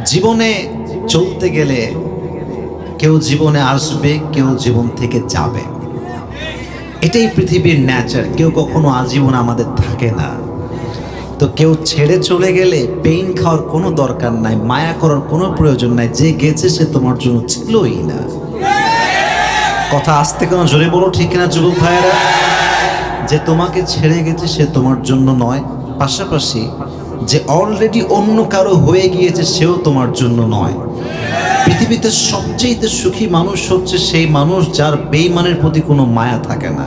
জীবনে চলতে গেলে কেউ জীবনে আসবে, কেউ জীবন থেকে যাবে। এটাই পৃথিবীর ন্যাচার। কেউ কখনো আজীবন আমাদের থাকে না। তো কেউ ছেড়ে চলে গেলে পেইন খাওয়ার কোনো দরকার নাই, মায়া করার কোনো প্রয়োজন নাই। যে গেছে সে তোমার জন্য ছিলই না। কথা আসতে কোনো জোরে বলো, ঠিক না যুবক ভাইয়েরা? যে তোমাকে ছেড়ে গেছে সে তোমার জন্য নয়, পাশাপাশি যে অলরেডি অন্য কারো হয়ে গিয়েছে সেও তোমার জন্য নয়। পৃথিবীতে সবচেয়ে সুখী মানুষ হচ্ছে সেই মানুষ যার বেঈমানের প্রতি কোনো মায়া থাকে না।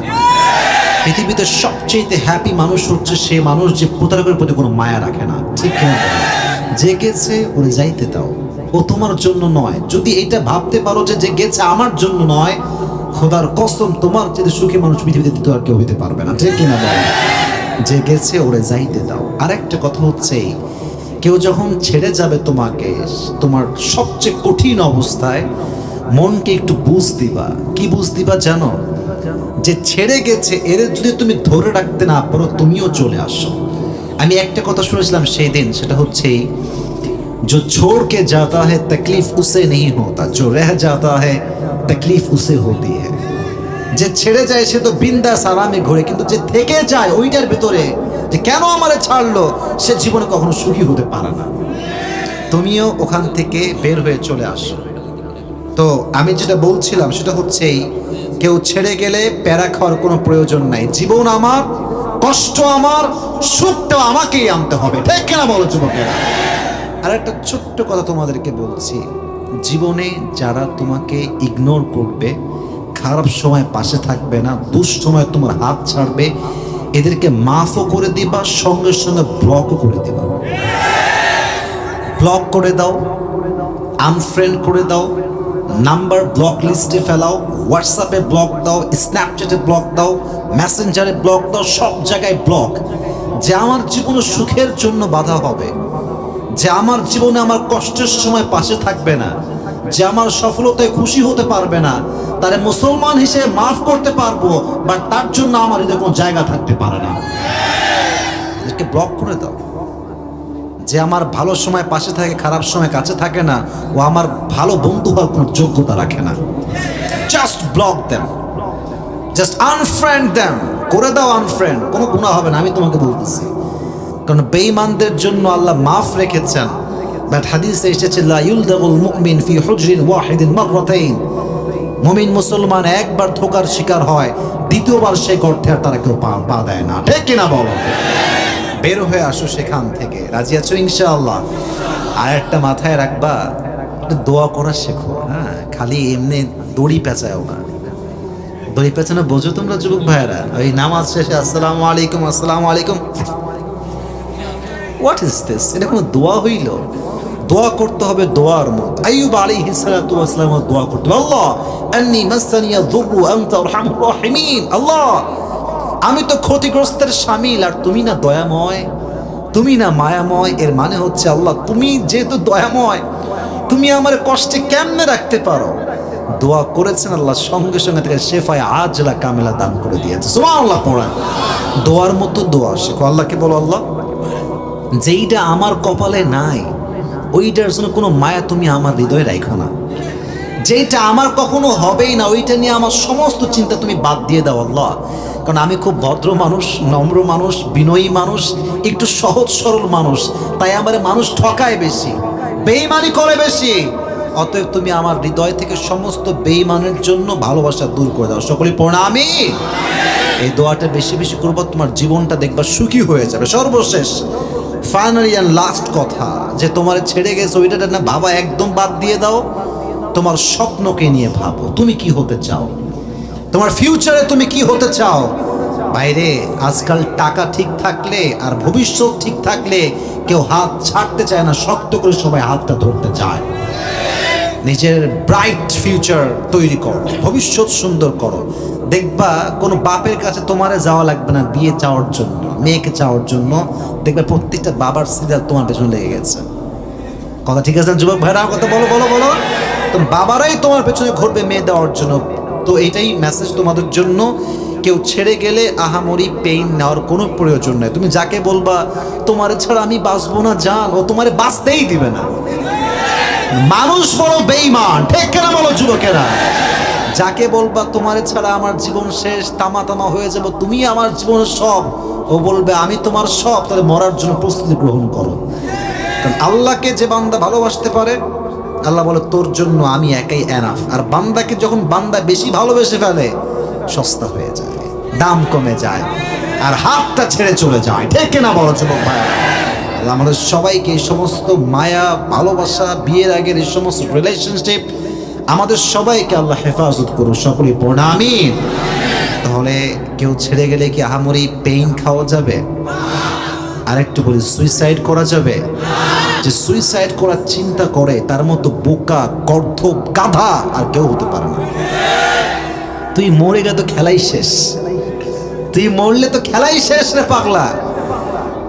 পৃথিবীতে সবচেয়ে হ্যাপি মানুষ হচ্ছে সেই মানুষ যে প্রতারকের প্রতি কোনো মায়া রাখে না। ঠিক না? যে গেছে ওরে যাইতে দাও, ও তোমার জন্য নয়। যদি এটা ভাবতে পারো যে যে গেছে আমার জন্য নয়, খোদার কসম তোমার চেয়ে সুখী মানুষ পৃথিবীতে দ্বিতীয় আর কেউ হইতে পারবে না। ঠিক কিনা বলো? যে গেছে ওরে যাইতে দাও। আরেকটা কথা হচ্ছে, কেউ যখন ছেড়ে যাবে তোমাকে, তোমার সবচেয়ে কঠিন অবস্থায় মনকে একটু বুঝ দিবা। কি বুঝ দিবা জানো? যে ছেড়ে গেছে এর যদি তুমি ধরে রাখতে না পারো, তুমিও চলে আসো। আমি একটা কথা শুনেছিলাম সেই দিন, সেটা হচ্ছে जो छोड़ के जाता है तकलीफ उसे नहीं होता, जो रह जाता है तकलीफ उसे होती है। যে ছেড়ে যায় সে তো বিন্দাস আরামে ঘুরে, কিন্তু যে থেকে যায় ওইটার ভিতরে যে কেন আমারে ছাড়লো, সে জীবনে কখনো সুখী হতে পারে না। তুমিও ওখান থেকে বের হয়ে চলে আসো। তো আমি যেটা বলছিলাম সেটা হচ্ছে, কেউ ছেড়ে গেলে প্যারা খাওয়ার কোনো প্রয়োজন নাই। জীবন আমার, কষ্ট আমার, সুখটা আমাকেই আনতে হবে। ঠিক কিনা বলো যুবকেরা? আর একটা ছোট্ট কথা তোমাদেরকে বলছি, জীবনে যারা তোমাকে ইগনোর করবে, খারাপ সময় পাশে থাকবে না, দুঃসময় তোমার হাত ছাড়বে, এদেরকে মাফও করে দিবা, সঙ্গে সঙ্গে ব্লকও করে দিবা। ব্লক করে দাও, আনফ্রেন্ড করে দাও, নাম্বার ব্লক লিস্টে ফেলাও, হোয়াটসঅ্যাপে ব্লক দাও, স্ন্যাপচ্যাটে ব্লক দাও, মেসেঞ্জারে ব্লক দাও, সব জায়গায় ব্লক। যে আমার জীবনে সুখের জন্য বাধা হবে, যে আমার জীবনে আমার কষ্টের সময় পাশে থাকবে না, যে আমার সফলতায় খুশি হতে পারবে না, তারে মুসলমান হিসেবে মাফ করতে পারবো, বাট তার জন্য আমার হৃদয়ে কোনো জায়গা থাকতে পারে না। এদেরকে ব্লক করে দাও। যে আমার ভালো সময় পাশে থাকে, খারাপ সময় কাছে থাকে না, ও আমার ভালো বন্ধু হওয়ার কোনো যোগ্যতা রাখে না। Just block them, just unfriend them. করে দাও আনফ্রেন্ড, কোনো গুনাহ হবে না, আমি তোমাকে বলতেছি। কারণ বেঈমানদের জন্য আল্লাহ মাফ রেখেছেন। বাট হাদিসে এসেছে, লা ইউলদাগুল মুমিন ফি হুজরিন ওয়াহিদিন মাররাতাইন। মুমিন মুসলমান একবার ধোঁকার শিকার হয়, দ্বিতীয়বার সেই গর্তে আর তারা কেউ পা দেয় না। ঠিক কিনা বলো? বের হয়ে আসো সেখান থেকে। রাজি আছো ইনশাআল্লাহ? আর একটা মাথায় রাখবা, দোয়া করা শেখো। হ্যাঁ, খালি এমনি দড়ি পেঁচাও না। দড়ি পেঁচানো বোঝো তোমরা যুবক ভাইয়েরা? ওই নামাজ শেষে আসসালামু আলাইকুম, আসসালামু আলাইকুম, হোয়াট ইজ দিস? এটা কোনো দোয়া হইল? দোয়া করতে হবে দোয়ার মত। আইয়ুব আলাইহিস সালাতু ওয়াস সালাম দোয়া করতে হবে, আল্লাহ আন্নী মাসানিয়া যুররু আনতা আরহামুর রাহিমিন। আল্লাহ, আমি তো ক্ষতিগ্রস্তের শামিল, আর তুমি না দয়াময়, তুমি না মায়াময়। এর মানে হচ্ছে, আল্লাহ তুমি যেহেতু দয়াময়, তুমি আমার কষ্টে কেমনে রাখতে পারো? দোয়া করেছেন, আল্লাহ সঙ্গে সঙ্গে থেকে শেফায়ে আজলা কামেলা দান করে দিয়েছে। সুবহানাল্লাহ পড়া। দোয়ার মতো দোয়া শেখো। আল্লাহকে বলো, আল্লাহ যেইটা আমার কপালে নাই, ওইটার জন্য কোনো মায়া তুমি আমার হৃদয়ে রাখো না। যেইটা আমার কখনো হবেই না, ওইটা নিয়ে আমার সমস্ত চিন্তা তুমি বাদ দিয়ে দাও আল্লাহ। কারণ আমি খুব ভদ্র মানুষ, নম্র মানুষ, বিনয়ী মানুষ, একটু সহজ সরল মানুষ, তাই আমার মানুষ ঠকায় বেশি, বেঈমানি করে বেশি। অতএব তুমি আমার হৃদয় থেকে সমস্ত বেঈমানের জন্য ভালোবাসা দূর করে দাও। সকলেই পড়া আমি এই দোয়াটা বেশি বেশি করবো, তোমার জীবনটা দেখবা সুখী হয়ে যাবে। সর্বশেষ ফাইনালি অ্যান্ড লাস্ট কথা, যে তোমার ছেড়ে গেছে ওইটা না ভাবা, একদম বাদ দিয়ে দাও। তোমার স্বপ্নকে নিয়ে ভাবো, তুমি কি হতে চাও, তোমার ফিউচারে তুমি কি হতে চাও। বাইরে আজকাল টাকা ঠিক থাকলে আর ভবিষ্যৎ ঠিক থাকলে কেউ হাত ছাড়তে চায় না, শক্ত করে সবাই হাতটা ধরতে চায়। নিজের ব্রাইট ফিউচার তৈরি করো, ভবিষ্যৎ সুন্দর করো। দেখবা কোনো বাপের কাছে তোমারে যাওয়া লাগবে না বিয়ে চাওয়ার জন্য, মেয়েকে চাওয়ার জন্য। দেখবে প্রত্যেকটা বাবার সিরিয়াল তোমার পেছনে লেগে গেছে। কথা ঠিক আছে যুবক ভাইরা? কথা বলো বলো বলো। তো বাবারাই তোমার পেছনে ঘুরবে মেয়ে দেওয়ার জন্য। তো এটাই মেসেজ তোমাদের জন্য। কেউ ছেড়ে গেলে আহামরি পেইন নেওয়ার কোনো প্রয়োজন নেই। তুমি যাকে বলবা তোমারে ছাড়া আমি বাঁচবো না জান, ও তোমারে বাঁচতেই দিবে না। মানুষ বড় বেঈমান, ঠিক কিনা বলো যুবকেরা? যাকে বলবা তোমার ছাড়া আমার জীবন শেষ, তামা তামা হয়ে যাবে, তুমি আমার জীবনের সব, ও বলবে আমি তোমার সব, তাহলে মরার জন্য প্রস্তুতি গ্রহণ করো। কারণ আল্লাহকে যে বান্দা ভালোবাসতে পারে, আল্লাহ বলে তোর জন্য আমি একাই এনাফ। আর বান্দাকে যখন বান্দা বেশি ভালোবেসে ফেলে, সস্তা হয়ে যায়, দাম কমে যায়, আর হাতটা ছেড়ে চলে যায়, ঠিক কিনা বলো যুবক ভাইয়া? আল্লাহ আমাদের সবাইকে এই সমস্ত মায়া, ভালোবাসা, বিয়ের আগের এই সমস্ত রিলেশনশিপ, আমাদের সবাইকে আল্লাহ হেফাজত করুন, সকলেই পড়ুন আমিন। তাহলে কেউ ছেড়ে গেলে কি আহামরি পেইন খাওয়া যাবে? আরেকটু বলি, সুইসাইড করা যাবে? যে সুইসাইড করার চিন্তা করে তার মতো বোকা, গর্দভ, গাধা আর কেউ হতে পারে না। তুই মরে গেলে তো খেলাই শেষ, তুই মরলে তো খেলাই শেষ রে পাগলা।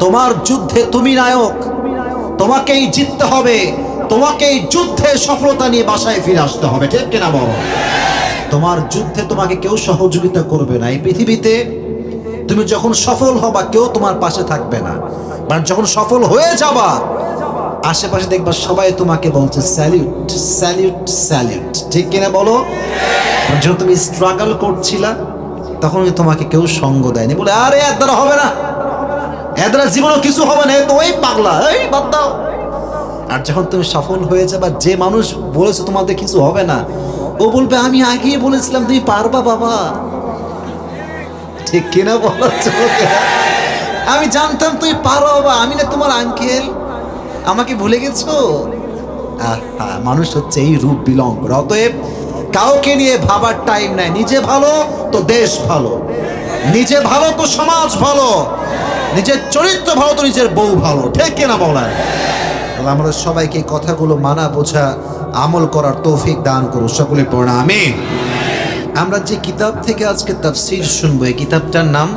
তোমার যুদ্ধে তুমি নায়ক, তোমাকেই জিততে হবে, তোমাকেই যুদ্ধে সফলতা নিয়ে বাসায় ফিরে আসতে হবে, ঠিক কিনা বলো? তোমার যুদ্ধে তোমাকে কেউ সহযোগিতা করবে না এই পৃথিবীতে। তুমি যখন সফল হবা কেউ তোমার পাশে থাকবে না, আর যখন সফল হয়ে যাবা আশেপাশে দেখবা সবাই তোমাকে বলছে স্যালিউট স্যালিউট স্যালিউট, ঠিক কিনা বলো? যখন তুমি স্ট্রাগল করছিলা তখন তোমাকে কেউ সঙ্গ দেয়নি, বলে আরে এর দ্বারা হবে না, এর দ্বারা জীবনে কিছু হবে না, তো ওই পাগলা, এই বাদ দাও। আর যখন তুমি সফল হয়ে যাবা, যে মানুষ বলেছে তোমাদের কিছু হবে না, ও বলবে আমি আগেই বলেছিলাম তুমি পারবা বাবা, ঠিক কিনা বলো? আমি জানতাম তুমি পারো বাবা, আমি না তোমার আঙ্কেল, আমাকে ভুলে গেছো? মানুষ হচ্ছে এই রূপ বিলং। অতএব কাউকে নিয়ে ভাবার টাইম নাই, নিজে ভালো তো দেশ ভালো, নিজে ভালো তো সমাজ ভালো, নিজের চরিত্র ভালো তো নিজের বউ ভালো, ঠিক কিনা বলেন? আমাদের সবাইকে কথাগুলো মানা, বোঝা, আমল করার তৌফিক দান করুন, সকলে পড়ুন আমিন। আমরা যে কিতাব থেকে আজকে তাফসীর শুনবো, এই কিতাবটার নাম,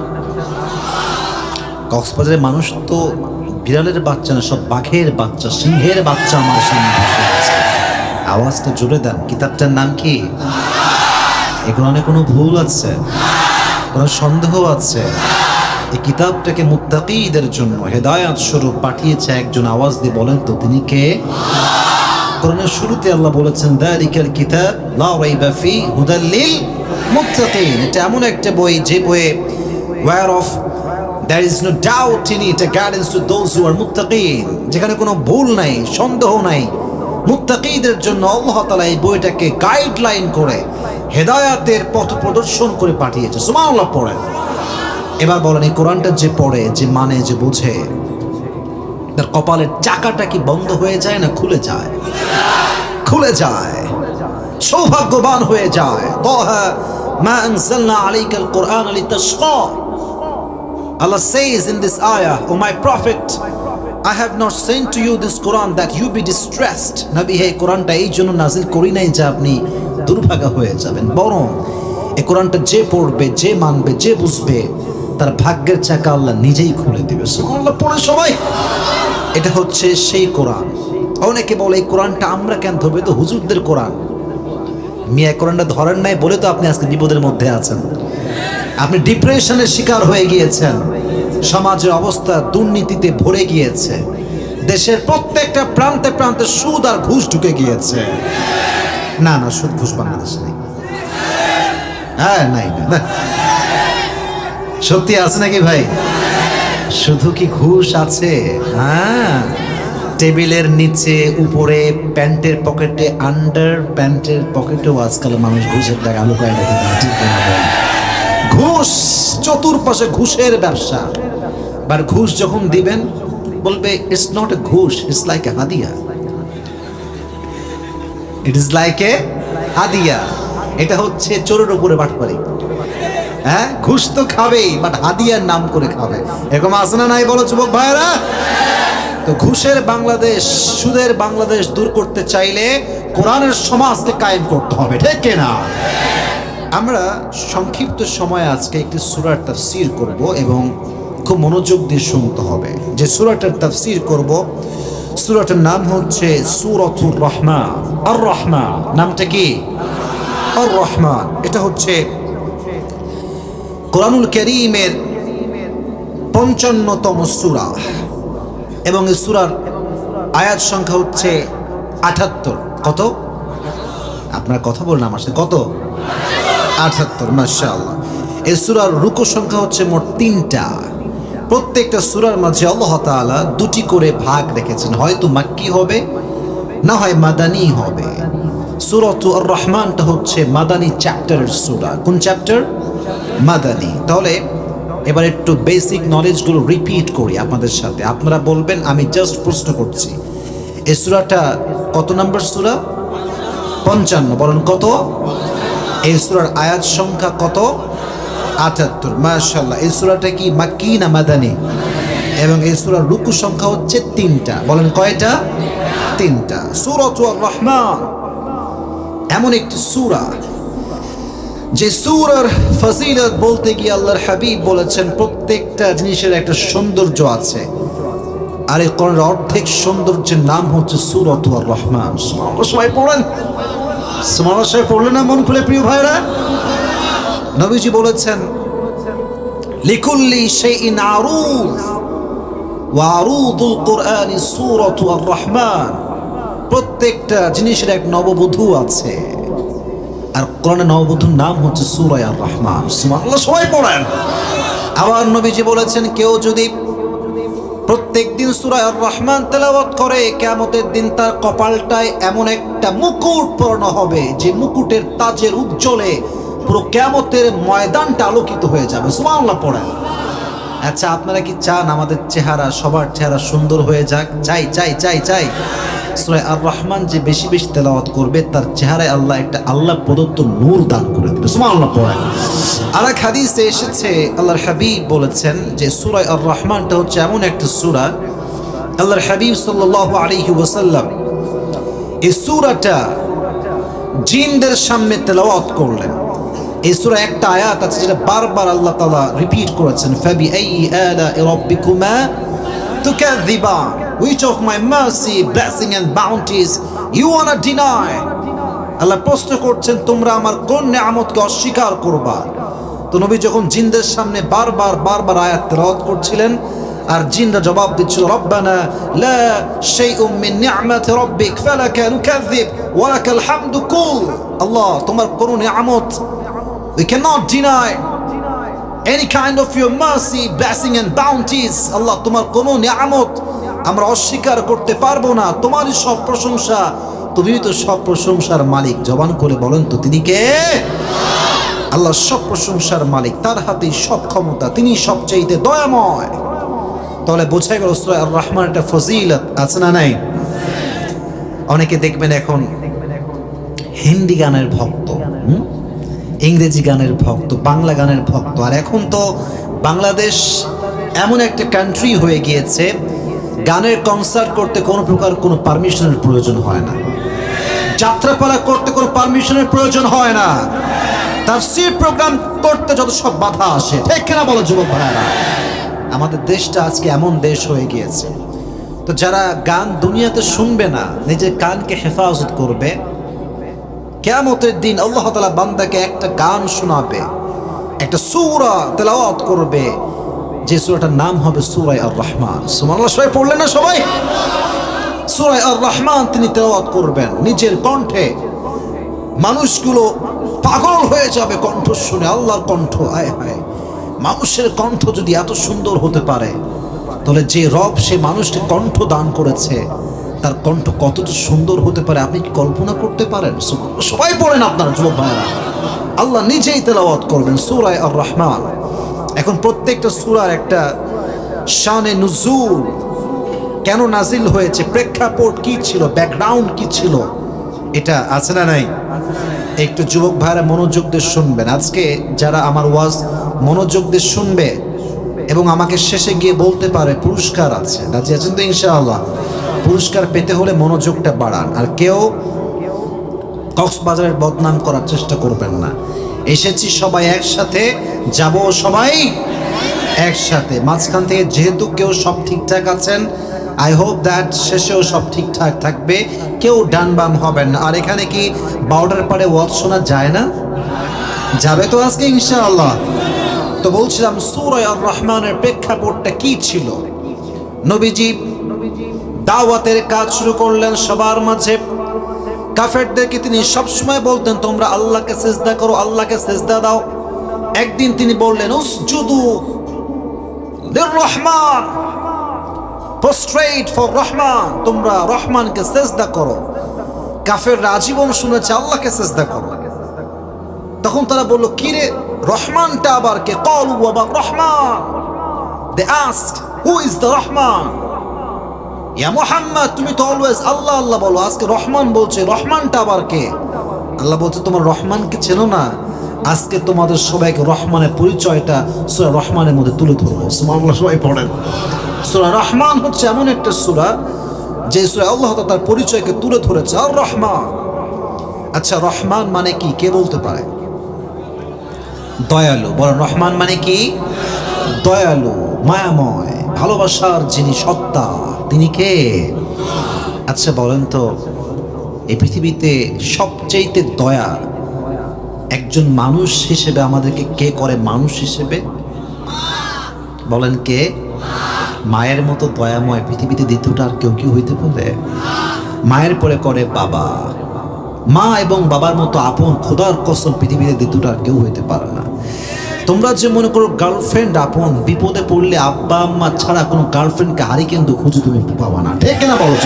কক্সবাজারের মানুষ তো বিড়ালের বাচ্চা না, সব বাঘের বাচ্চা, সিংহের বাচ্চা আমার সামনে আছে। আওয়াজটা জোরে দেন। কিতাবটার নাম কি? এগুলো অনেক কোনো ভুল আছে, কোনো সন্দেহ আছে? এই কিতাবটাকে মুত্তাকিদের জন্য হেদায়াত স্বরূপ পাঠিয়েছে একজন। আওয়াজ দিয়ে বলেন তো তিনি কে? কোরআনের শুরুতে আল্লাহ বলেছেন যালিকাল কিতাব লা রাইবা ফি হুদাল লিল মুত্তাকিন। এটা এমন একটা বই যে বইয়ে wear off there is no doubt in it, a guidance to those who are মুত্তাকিন, যেখানে কোনো ভুল নাই, সন্দেহ নাই। মুত্তাকিদের জন্য আল্লাহ তাআলা এই বইটাকে গাইডলাইন করে হেদায়াতের পথ প্রদর্শন করে পাঠিয়েছে। সুবহানাল্লাহ পড়েন। এবার বলেন, এই কোরআনটা যে পড়ে, যে মানে, যে বুঝে, তার কপালের চাকাটা কি বন্ধ হয়ে যায় না খুলে যায়? খুলে যায়, সৌভাগ্যবান হয়ে যায়। তাহা মা আনজালনা আলাইকাল কুরআন লিতাশকা। Allah says in this ayah, O my prophet, I have not sent to you this Quran that you be distressed. নবী, এই কোরআনটা এই জন্য নাজিল করি নাই যে আপনি দুর্ভাগা হয়ে যাবেন, বরং এই কোরআনটা যে পড়বে, যে মানবে, যে বুঝবে, তার ভাগ্যের চাকা আল্লাহ নিজেই খুলে দিবে। সুবহানাল্লাহ পড়ে সবাই। এটা হচ্ছে সেই কোরআন। অনেকে বলে এই কোরআনটা আমরা কেন ধরবো, তো হুজুরদের কোরআন। মিয়া কোরআনটা ধরেন নাই বলে তো আপনি আজকে বিপদের মধ্যে আছেন, আপনি ডিপ্রেশনের শিকার হয়ে গিয়েছেন, সমাজের অবস্থা দুর্নীতিতে ভরে গিয়েছে, দেশের প্রত্যেকটা প্রান্তে প্রান্তে সুদ আর ঘুষ ঢুকে গিয়েছে। না না, সুদ ঘুষ বাংলাদেশে নেই। হ্যাঁ, নাই না, সত্যি আছে নাকি ভাই? শুধু কি ঘুষ আছে? হ্যাঁ, টেবিলের নিচে, উপরে, প্যান্টের পকেটে, আন্ডার প্যান্টের পকেটেও আজকাল মানুষ ঘুষের টাকা লুকায় রেখে দেয়, ঠিক না? ঘুষ, চতুর্পাশে ঘুষের ব্যবসা। আর ঘুষ যখন দিবেন বলবে ইটস নট এ ঘুষ, ইটস লাইক এ হাদিয়া, ইট ইজ লাইক এ হাদিয়া। এটা হচ্ছে চোরের উপরে বাটপারি। হ্যাঁ, ঘুষ তো খাবেই, বাট হাদিয়ার নাম করে খাবে। এরকম আছে না নাই বলো যুবক ভাইরা? তো ঘুষের বাংলাদেশ, সুদের বাংলাদেশ দূর করতে চাইলে কোরআনের সমাজকে কায়েম করতে হবে, ঠিক কিনা? আমরা সংক্ষিপ্ত সময়ে আজকে একটি সূরার তাফসীর করব এবং খুব মনোযোগ দিয়ে শুনতে হবে। যে সূরাটার তাফসীর করব, সূরাটার নাম হচ্ছে সূরাতুর রহমান। আর রহমান নামটা কি? আর রহমান। এটা হচ্ছে কোরআনুল কারীমের 55তম সূরা এবং এই সূরার আয়াত সংখ্যা হচ্ছে 78। কত? আপনার কথা বলুন আমার সাথে, কত? 78, মাশাআল্লাহ। এই সূরার রুকু সংখ্যা হচ্ছে মোট 3টা। প্রত্যেকটা সূরার মাঝে আল্লাহ তাআলা 2টি করে ভাগ রেখেছেন, হয়তো মাক্কি হবে না হয় মাদানী হবে। সূরাতুর আর রহমানটা হচ্ছে মাদানী চ্যাপ্টারের সূরা। কোন চ্যাপ্টার? মাদানী। তাহলে এবার একটু বেসিক নলেজগুলো রিপিট করি আপনাদের সাথে, আপনারা বলবেন আমি জাস্ট প্রশ্ন করছি। এই সূরাটা কত নম্বর সূরা? 55। বলেন কত? এই সূরার আয়াত সংখ্যা কত? 78, মাশাআল্লাহ। এই সূরাটা কি মাক্কি না মাদানী? এবং এই সূরার রুকু সংখ্যা হচ্ছে 3টা। বলেন কয়টা? 3টা। সূরাতুর রহমান এমন একটি সূরা যে সূরার ফজিলত বলতে গিয়ে আল্লাহর হাবিব বলেছেন প্রত্যেকটা জিনিসের একটা সৌন্দর্য আছে, আর এই কোরআনের অর্ধেক সৌন্দর্যের নাম হচ্ছে সূরাতুর রহমান। সুবহানাল্লাহ, সবাই পড়েন সুবহানাল্লাহ, সবাই পড়লেন না মন খুলে প্রিয় ভাইরা? নবীজি বলেছেন লিকুল্লি শাইইন আরুদ ওয়া আরুদুল কুরআনি সূরাতুর রহমান। প্রত্যেকটা জিনিসের এক নববধূ আছে, আর কোরআনের নববধূর নাম হচ্ছে সূরা আর রহমান। সুবহানাল্লাহ, সবাই পড়েন। আবার নবীজি বলেছেন কেউ যদি প্রত্যেক দিন সূরা আর রহমান তেলাওয়াত করে, কিয়ামতের দিন তার কপালটায় এমন একটা মুকুট পরানো হবে যে মুকুটের তাজের উজ্জ্বলে পুরো কিয়ামতের ময়দানটা আলোকিত হয়ে যাবে। সুবহানাল্লাহ পড়েন। আচ্ছা, আপনারা কি চান আমাদের চেহারা, সবার চেহারা সুন্দর হয়ে যাক? চাই চাই চাই চাই। সূরা আর রহমান যে বেশি বেশি তেলাওয়াত করবে তার চেহারায় আল্লাহ একটা আল্লাহ প্রদত্ত নূর দান করে দেবে। সুবহানাল্লাহ পড়েন। আর এক হাদিসে এসেছে আল্লাহর হাবিব বলেছেন যে সূরা আর রহমানটা হচ্ছে এমন একটা সূরা, আল্লাহর হাবিব সাল্লাল্লাহু আলাইহি ওয়াসাল্লাম এই সূরাটা জিনদের সামনে তেলাওয়াত করলেন। এই সূরা একটা আয়াত আছে যেটা বারবার আল্লাহ তাআলা রিপিট করেছেন, ফাবিআইয়ি আলা'i রাব্বিকুমা তুকাযযিবান, which of my mercy, blessing and bounties you wanna deny? আল্লাহ প্রশ্ন করছেন তোমরা আমার কোন নিয়ামতকে অস্বীকার করবা? তো নবী যখন জিনদের সামনে বারবার বারবার আয়াত তেলাওয়াত করছিলেন আর জিনরা জবাব দিচ্ছিল রব্বানা লা শাইউম মিন নি'মাতি রাব্বিক ফালাকা নুকাযযিব ওয়া লাকাল হামদু কুল। আল্লাহ তোমার কোন নিয়ামত we cannot deny any kind of your mercy, blessing and bounties. আল্লাহ তোমার কোন নিয়ামত আমরা অস্বীকার করতে পারবো না, তোমারই সব প্রশংসা, তুমি তো সব প্রশংসার মালিক। জবান করে বলেন তো তিনি কে? আল্লাহ সব প্রশংসার মালিক, তার হাতেই সব ক্ষমতা, তিনি সবচেয়ে দয়াময়। তাহলে বোঝা গেল সূরা আর রহমান একটা ফজিলত আছে না নাই? অনেকে দেখবেন এখন হিন্দি গানের ভক্ত, ইংরেজি গানের ভক্ত, বাংলা গানের ভক্ত। আর এখন তো বাংলাদেশ এমন একটা কান্ট্রি হয়ে গিয়েছে গানের কনসার্ট করতে কোনো প্রকার কোনো পারমিশনের প্রয়োজন হয় না, যাত্রাপালা করতে কোনো পারমিশনের প্রয়োজন হয় না, তাফসীর প্রোগ্রাম করতে যত সব বাধা আসে। ঠিক কিনা বলো যুবক ভাইরা? আমাদের দেশটা আজকে এমন দেশ হয়ে গিয়েছে। তো যারা গান দুনিয়াতে শুনবে না, নিজের কানকে হেফাজত করবে, কিয়ামতের দিন আল্লাহ তাআলা বান্দাকে একটা গান শোনাবে, একটা সূরা তেলাওয়াত করবে, যে সূরাটার নাম হবে সূরা আর রহমান। সুবহানাল্লাহ, সবাই পড়লেন না? সবাই সূরা আর রহমান তিনি তেলাওয়াত করবেন নিজের কণ্ঠে। মানুষগুলো পাগল হয়ে যাবে কণ্ঠ শুনে, আল্লাহর কণ্ঠ। আয় হায়, মানুষের কণ্ঠ যদি এত সুন্দর হতে পারে, তাহলে যে রব সে মানুষকে কণ্ঠ দান করেছে তার কণ্ঠ কতটা সুন্দর হতে পারে আপনি কি কল্পনা করতে পারেন? সবাই পড়েন আপনারা যুবক ভাইরা, আল্লাহ নিজেই তেলাওয়াত করবেন সূরা আর রহমান। এখন প্রত্যেকটা সূরার একটা শানে নুজুল, কেন নাজিল হয়েছে, প্রেক্ষাপট কি ছিল, ব্যাকগ্রাউন্ড কি ছিল, এটা আছে না নাই? একটু যুবক ভাইরা মনোযোগ দিয়ে শুনবেন। আজকে যারা আমার ওয়াজ মনোযোগ দিয়ে শুনবে এবং আমাকে শেষে গিয়ে বলতে পারে পুরস্কার আছে, রাজি আছেন তো ইনশাআল্লাহ? পুরস্কার পেতে হলে মনোযোগটা বাড়ান, আর কেউ কক্সবাজারের বদনাম করার চেষ্টা করবেন না। এসেছি সবাই একসাথে, যাব সবাই একসাথে। মাঝখান থেকে যেহেতু কেউ সব ঠিকঠাক আছেন, আই হোপ দ্যাট শেষেও সব ঠিকঠাক থাকবে, কেউ ডান বাম হবেন না। আর এখানে কি বাউডার পাড়ে ওয়াজ শোনা যায় না? যাবে তো আজকে ইনশাআল্লাহ। তো বলছিলাম সূরা আর রহমানের প্রেক্ষাপটটা কি ছিল। নবীজি দাওয়াতের কাজ শুরু করলেন সবার মাঝে। কাফেরদেরকে তিনি সবসময় বলতেন তোমরা আল্লাহকে সিজদা করো, আল্লাহকে সিজদা দাও। একদিন তিনি বললেন উসজুদু লিররহমান, প্রস্ট্রেট ফর রহমান, তোমরা রহমানকে সিজদা করো। কাফেররা আজীবন শুনেছে আল্লাহকে সিজদা করো। তখন তারা বলল কি রে, রহমানটা আবার কে? ক্বালু ওয়া রহমান, they asked who is the রহমান। ইয়া মুহাম্মদ, তুমি তো অলওয়েজ আল্লাহ আল্লাহ বলো, আজকে রহমান বলছে, রহমানটা আবার কে? আল্লাহ বলছে তোমার রহমানকে চেনো না? আজকে তোমাদের সবাইকে রহমানের পরিচয়টা সূরা রহমানের মধ্যে তুলে ধরবো। সুবহানাল্লাহ, সবাই পড়েন। সূরা রহমান হচ্ছে এমন একটা সূরা যে সূরা আল্লাহ তার পরিচয়কে তুলে ধরেছে, আর রহমান। আচ্ছা, রহমান মানে কি কে বলতে পারে? দয়ালু। বলেন রহমান মানে কি? দয়ালু, মায়াময়, ভালোবাসার যিনি সত্তা, তিনি কে? আচ্ছা বলেন তো, এই পৃথিবীতে সবচেয়ে দয়া একজন মানুষ হিসেবে আমাদেরকে কে করে? মানুষ হিসেবে বলেন কে? মায়ের মতো দয়াময় পৃথিবীতে দ্বিতীয়টা আর কেউ কি হইতে পারে? মায়ের পরে করে বাবা। মা এবং বাবার মতো আপন, খোদার কসম, পৃথিবীতে দ্বিতীয়টা আর কেউ হইতে পারে না। তোমরা যে মনে করো গার্লফ্রেন্ড আপন, বিপদে পড়লে আব্বা আম্মা ছাড়া কোনো গার্লফ্রেন্ডকে হারি কিন্তু খুঁজে তুমি পাবা না, ঠিক না বলো?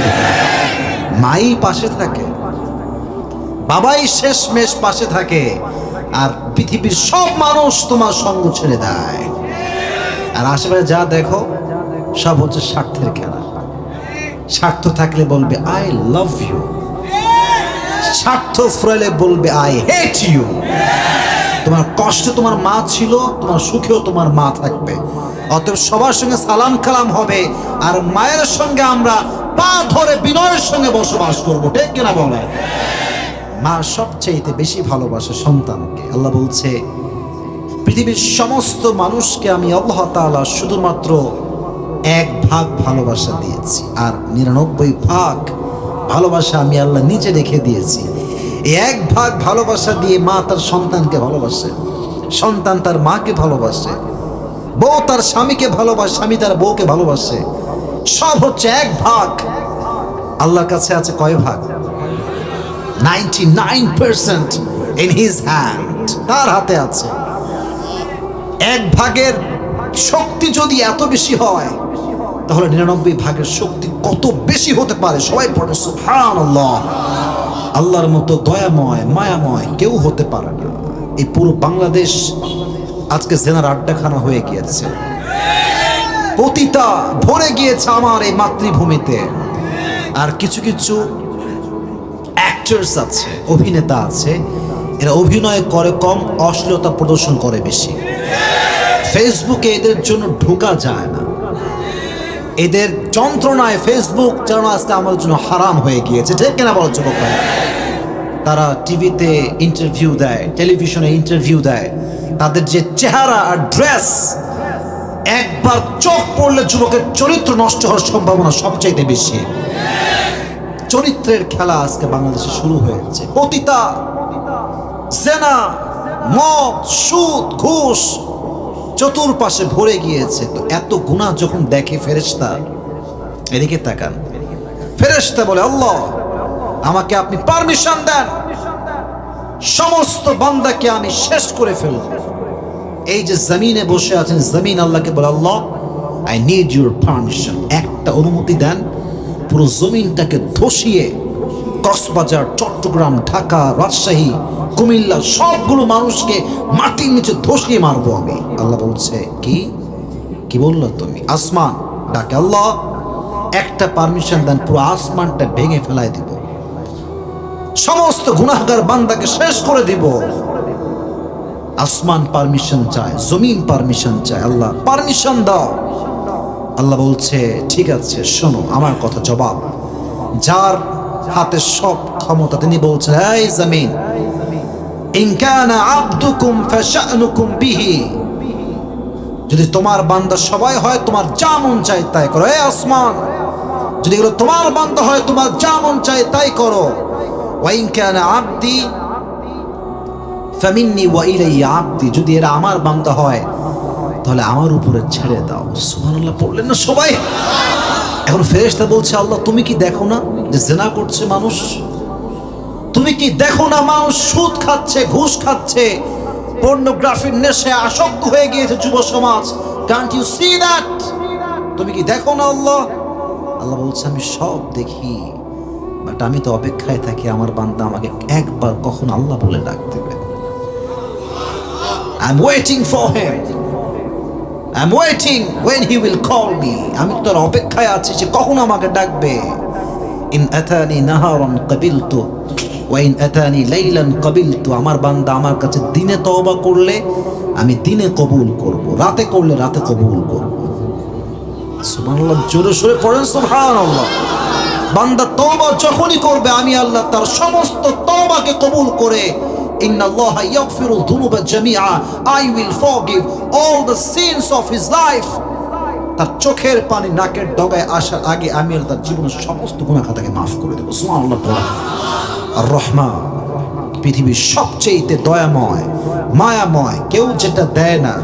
মাই পাশে থাকে, বাবাই শেষমেশ পাশে থাকে, আর পৃথিবীর সব মানুষ তোমার সঙ্গ ছেড়ে দেয়। আর আশেপাশে যা দেখো সব হচ্ছে স্বার্থের খেলা। স্বার্থ থাকলে বলবে আই লাভ ইউ, স্বার্থ ফুরাইলে বলবে আই হেট ইউ। তোমার কষ্টে তোমার মা ছিল, তোমার সুখেও তোমার মা থাকবে। অতএব সবার সঙ্গে সালাম কালাম হবে, আর মায়ের সঙ্গে আমরা পা ধরে বিনয়ের সঙ্গে বসবাস করবো, ঠিক কিনা বলে? মা সবচেয়ে বেশি ভালোবাসে সন্তানকে। আল্লাহ বলছে পৃথিবীর সমস্ত মানুষকে আমি আল্লাহ তাআলা শুধুমাত্র 1 ভাগ ভালোবাসা দিয়েছি, আর 99 ভাগ ভালোবাসা আমি আল্লাহ নিচে রেখে দিয়েছি। এই 1 ভাগ ভালোবাসা দিয়ে মা তার সন্তানকে ভালোবাসে, সন্তান তার মাকে ভালোবাসে, বউ তার স্বামীকে ভালোবাসে, স্বামী তার বউকে ভালোবাসে। সব হচ্ছে 1 ভাগ। আল্লাহর কাছে আছে কয় ভাগ? 99% in his hand, তার হাতে আছে। 1 ভাগের শক্তি যদি এত বেশি হয়, তাহলে 99 ভাগের শক্তি কত বেশি হতে পারে? সবাই পড়ে সুবহানাল্লাহ। আল্লাহর মতো দয়াময় মায়াময় কেউ হতে পারে না। এই পুরো বাংলাদেশ আজকে জেনার আড্ডাখানা হয়ে গিয়েছে, পতিতা ভরে গিয়েছে আমার এই মাতৃভূমিতে। আর কিছু কিছু অ্যাক্টরস আছে, অভিনেতা আছে, এরা অভিনয় করে কম, অশ্লীলতা প্রদর্শন করে বেশি। ফেসবুকে এদের জন্য ঢোকা যায় না, এদের যন্ত্রণায় ফেসবুক যেন আজকে আমাদের জন্য হারাম হয়ে গিয়েছে, ঠিক কিনা বলো যুবক ভাই? তারা টিভিতে ইন্টারভিউ দেয়, টেলিভিশনে ইন্টারভিউ দেয়, তাদের যে চেহারা আর ড্রেস, একবার চোখ পড়লে যুবকের চরিত্র নষ্ট হওয়ার সম্ভাবনা সবচাইতে বেশি। চরিত্রের খেলা আজকে বাংলাদেশে শুরু হয়েছে। পতিতা, জেনা, মদ, সুদ, ঘুষ চতুর্পাশে ভরে গিয়েছে। তো এত গুনাহ যখন দেখে ফেরেশতা, এদিকে তাকান, ফেরেশতা বলে আল্লাহ আমাকে আপনি পারমিশন দেন, সমস্ত বান্দাকে আমি শেষ করে ফেলব। এই যে জমিনে বসে আছেন, জমিন আল্লাহকে বলে আল্লাহ আই নিড ইউর পারমিশন, একটা অনুমতি দেন, পুরো জমিনটাকে ধসিয়ে কক্সবাজার, চট্টগ্রাম, ঢাকা, রাজশাহী, কুমিল্লা সবগুলো মানুষকে মাটির নিচে ধসিয়ে মারবো আমি। আল্লাহ বলছে কি কি বললো তুমি? আসমান ডাকে আল্লাহ একটা পারমিশন দেন, পুরো আসমানটা ভেঙে ফেলাই দিব, সমস্ত গুনাহগার বান্দাকে শেষ করে দিব। আসমান পারমিশন চায়, জমিন পারমিশন চায়, আল্লাহ পারমিশন দাও। আল্লাহ বলছে ঠিক আছে, শোনো আমার কথা, জবাব যার হাতে সব ক্ষমতা তিনি বলছেন এই জমিন ইন কানা আবদুকুম ফাশানুকুম বিহি, যদি তোমার বান্দা সবাই হয় তোমার যা মন চায় তাই করো। এই আসমান যদি এগুলো তোমার বান্দা হয় তোমার যা মন চায় তাই করো। ওয়া ইন কানা আবদি ফামিন্নি ওয়া ইলাইয়া আবদি, যদি এরা আমার বান্দা হয় তাহলে আমার উপরে ছেড়ে দাও। সুবহানাল্লাহ পড়লেন না সবাই? এখন ফেরেশতা বলছে, আল্লাহ তুমি কি দেখো না যে জিনা করছে মানুষ? তুমি কি দেখো না মানুষ সুদ খাচ্ছে, ঘুষ খাচ্ছে, পর্নোগ্রাফির নেশায় আসক্ত হয়ে গিয়েছে যুব সমাজ? Can't you see that? তুমি কি দেখো না? আল্লাহ আল্লাহ বলছে, আমি সব দেখি, বাট আমি তো অপেক্ষায় থাকি আমার বান্দা আমাকে একবার কখন আল্লাহ বলে ডাক দেবে। I am waiting for him, I am waiting when he will call me। আমি তোর অপেক্ষায় আছি সে কখন আমাকে ডাকবে। ইন আতানি নাহারান কাবিলতু ওয়া ইন আতানি লাইলান কাবিলতু। আমার বান্দা আমার কাছে দিনে তওবা করলে আমি দিনে কবুল করব, রাতে করলে রাতে কবুল করব। সুবহানাল্লাহ, জোরে সোরে পড়েন সুবহানাল্লাহ। বান্দা তওবা যখনই করবে আমি আল্লাহ তার সমস্ত তওবাকে কবুল করে, ইন্নাল্লাহা ইয়াগফিরু যুনুবা জামিআ, I will forgive all the sins of his life. তার চোখের পানি নাকের ডগায় আসার আগে আমি আল্লাহ তার জীবনের সমস্ত গুনাহ খাতাকে মাফ করে দেব। সুবহানাল্লাহ। আর রহমান, পৃথিবীর সবচেয়ে দয়াময় মায়াময়, কেউ যেটা দেয় না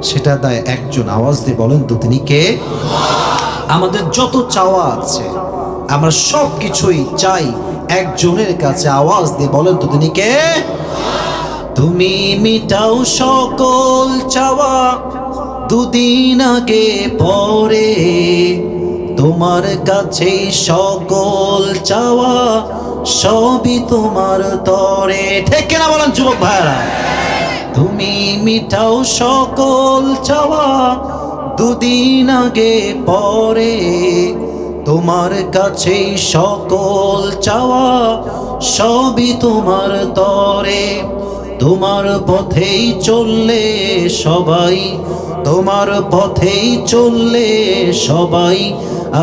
সেটা দেয় একজন। আওয়াজ দিয়ে বলেন তো তিনি কে? আমাদের যত চাওয়া আছে আমরা সব কিছুই চাই একজনের কাছে। আওয়াজ দিয়ে বলেন তো তিনি কে? তুমি মিটাও সকল চাওয়া দুদিন আগে পরে, তোমার কাছে সকল চাওয়া সবই তোমার তরে। ঠিক কিনা বলেন যুবক ভাইরা? তুমি মিটাও সকল চাওয়া দুদিন আগে পরে, তোমার কাছে সকল চাওয়া সবই তোমার তরে। তোমার পথেই চললে সবাই, তোমার পথেই চললে সবাই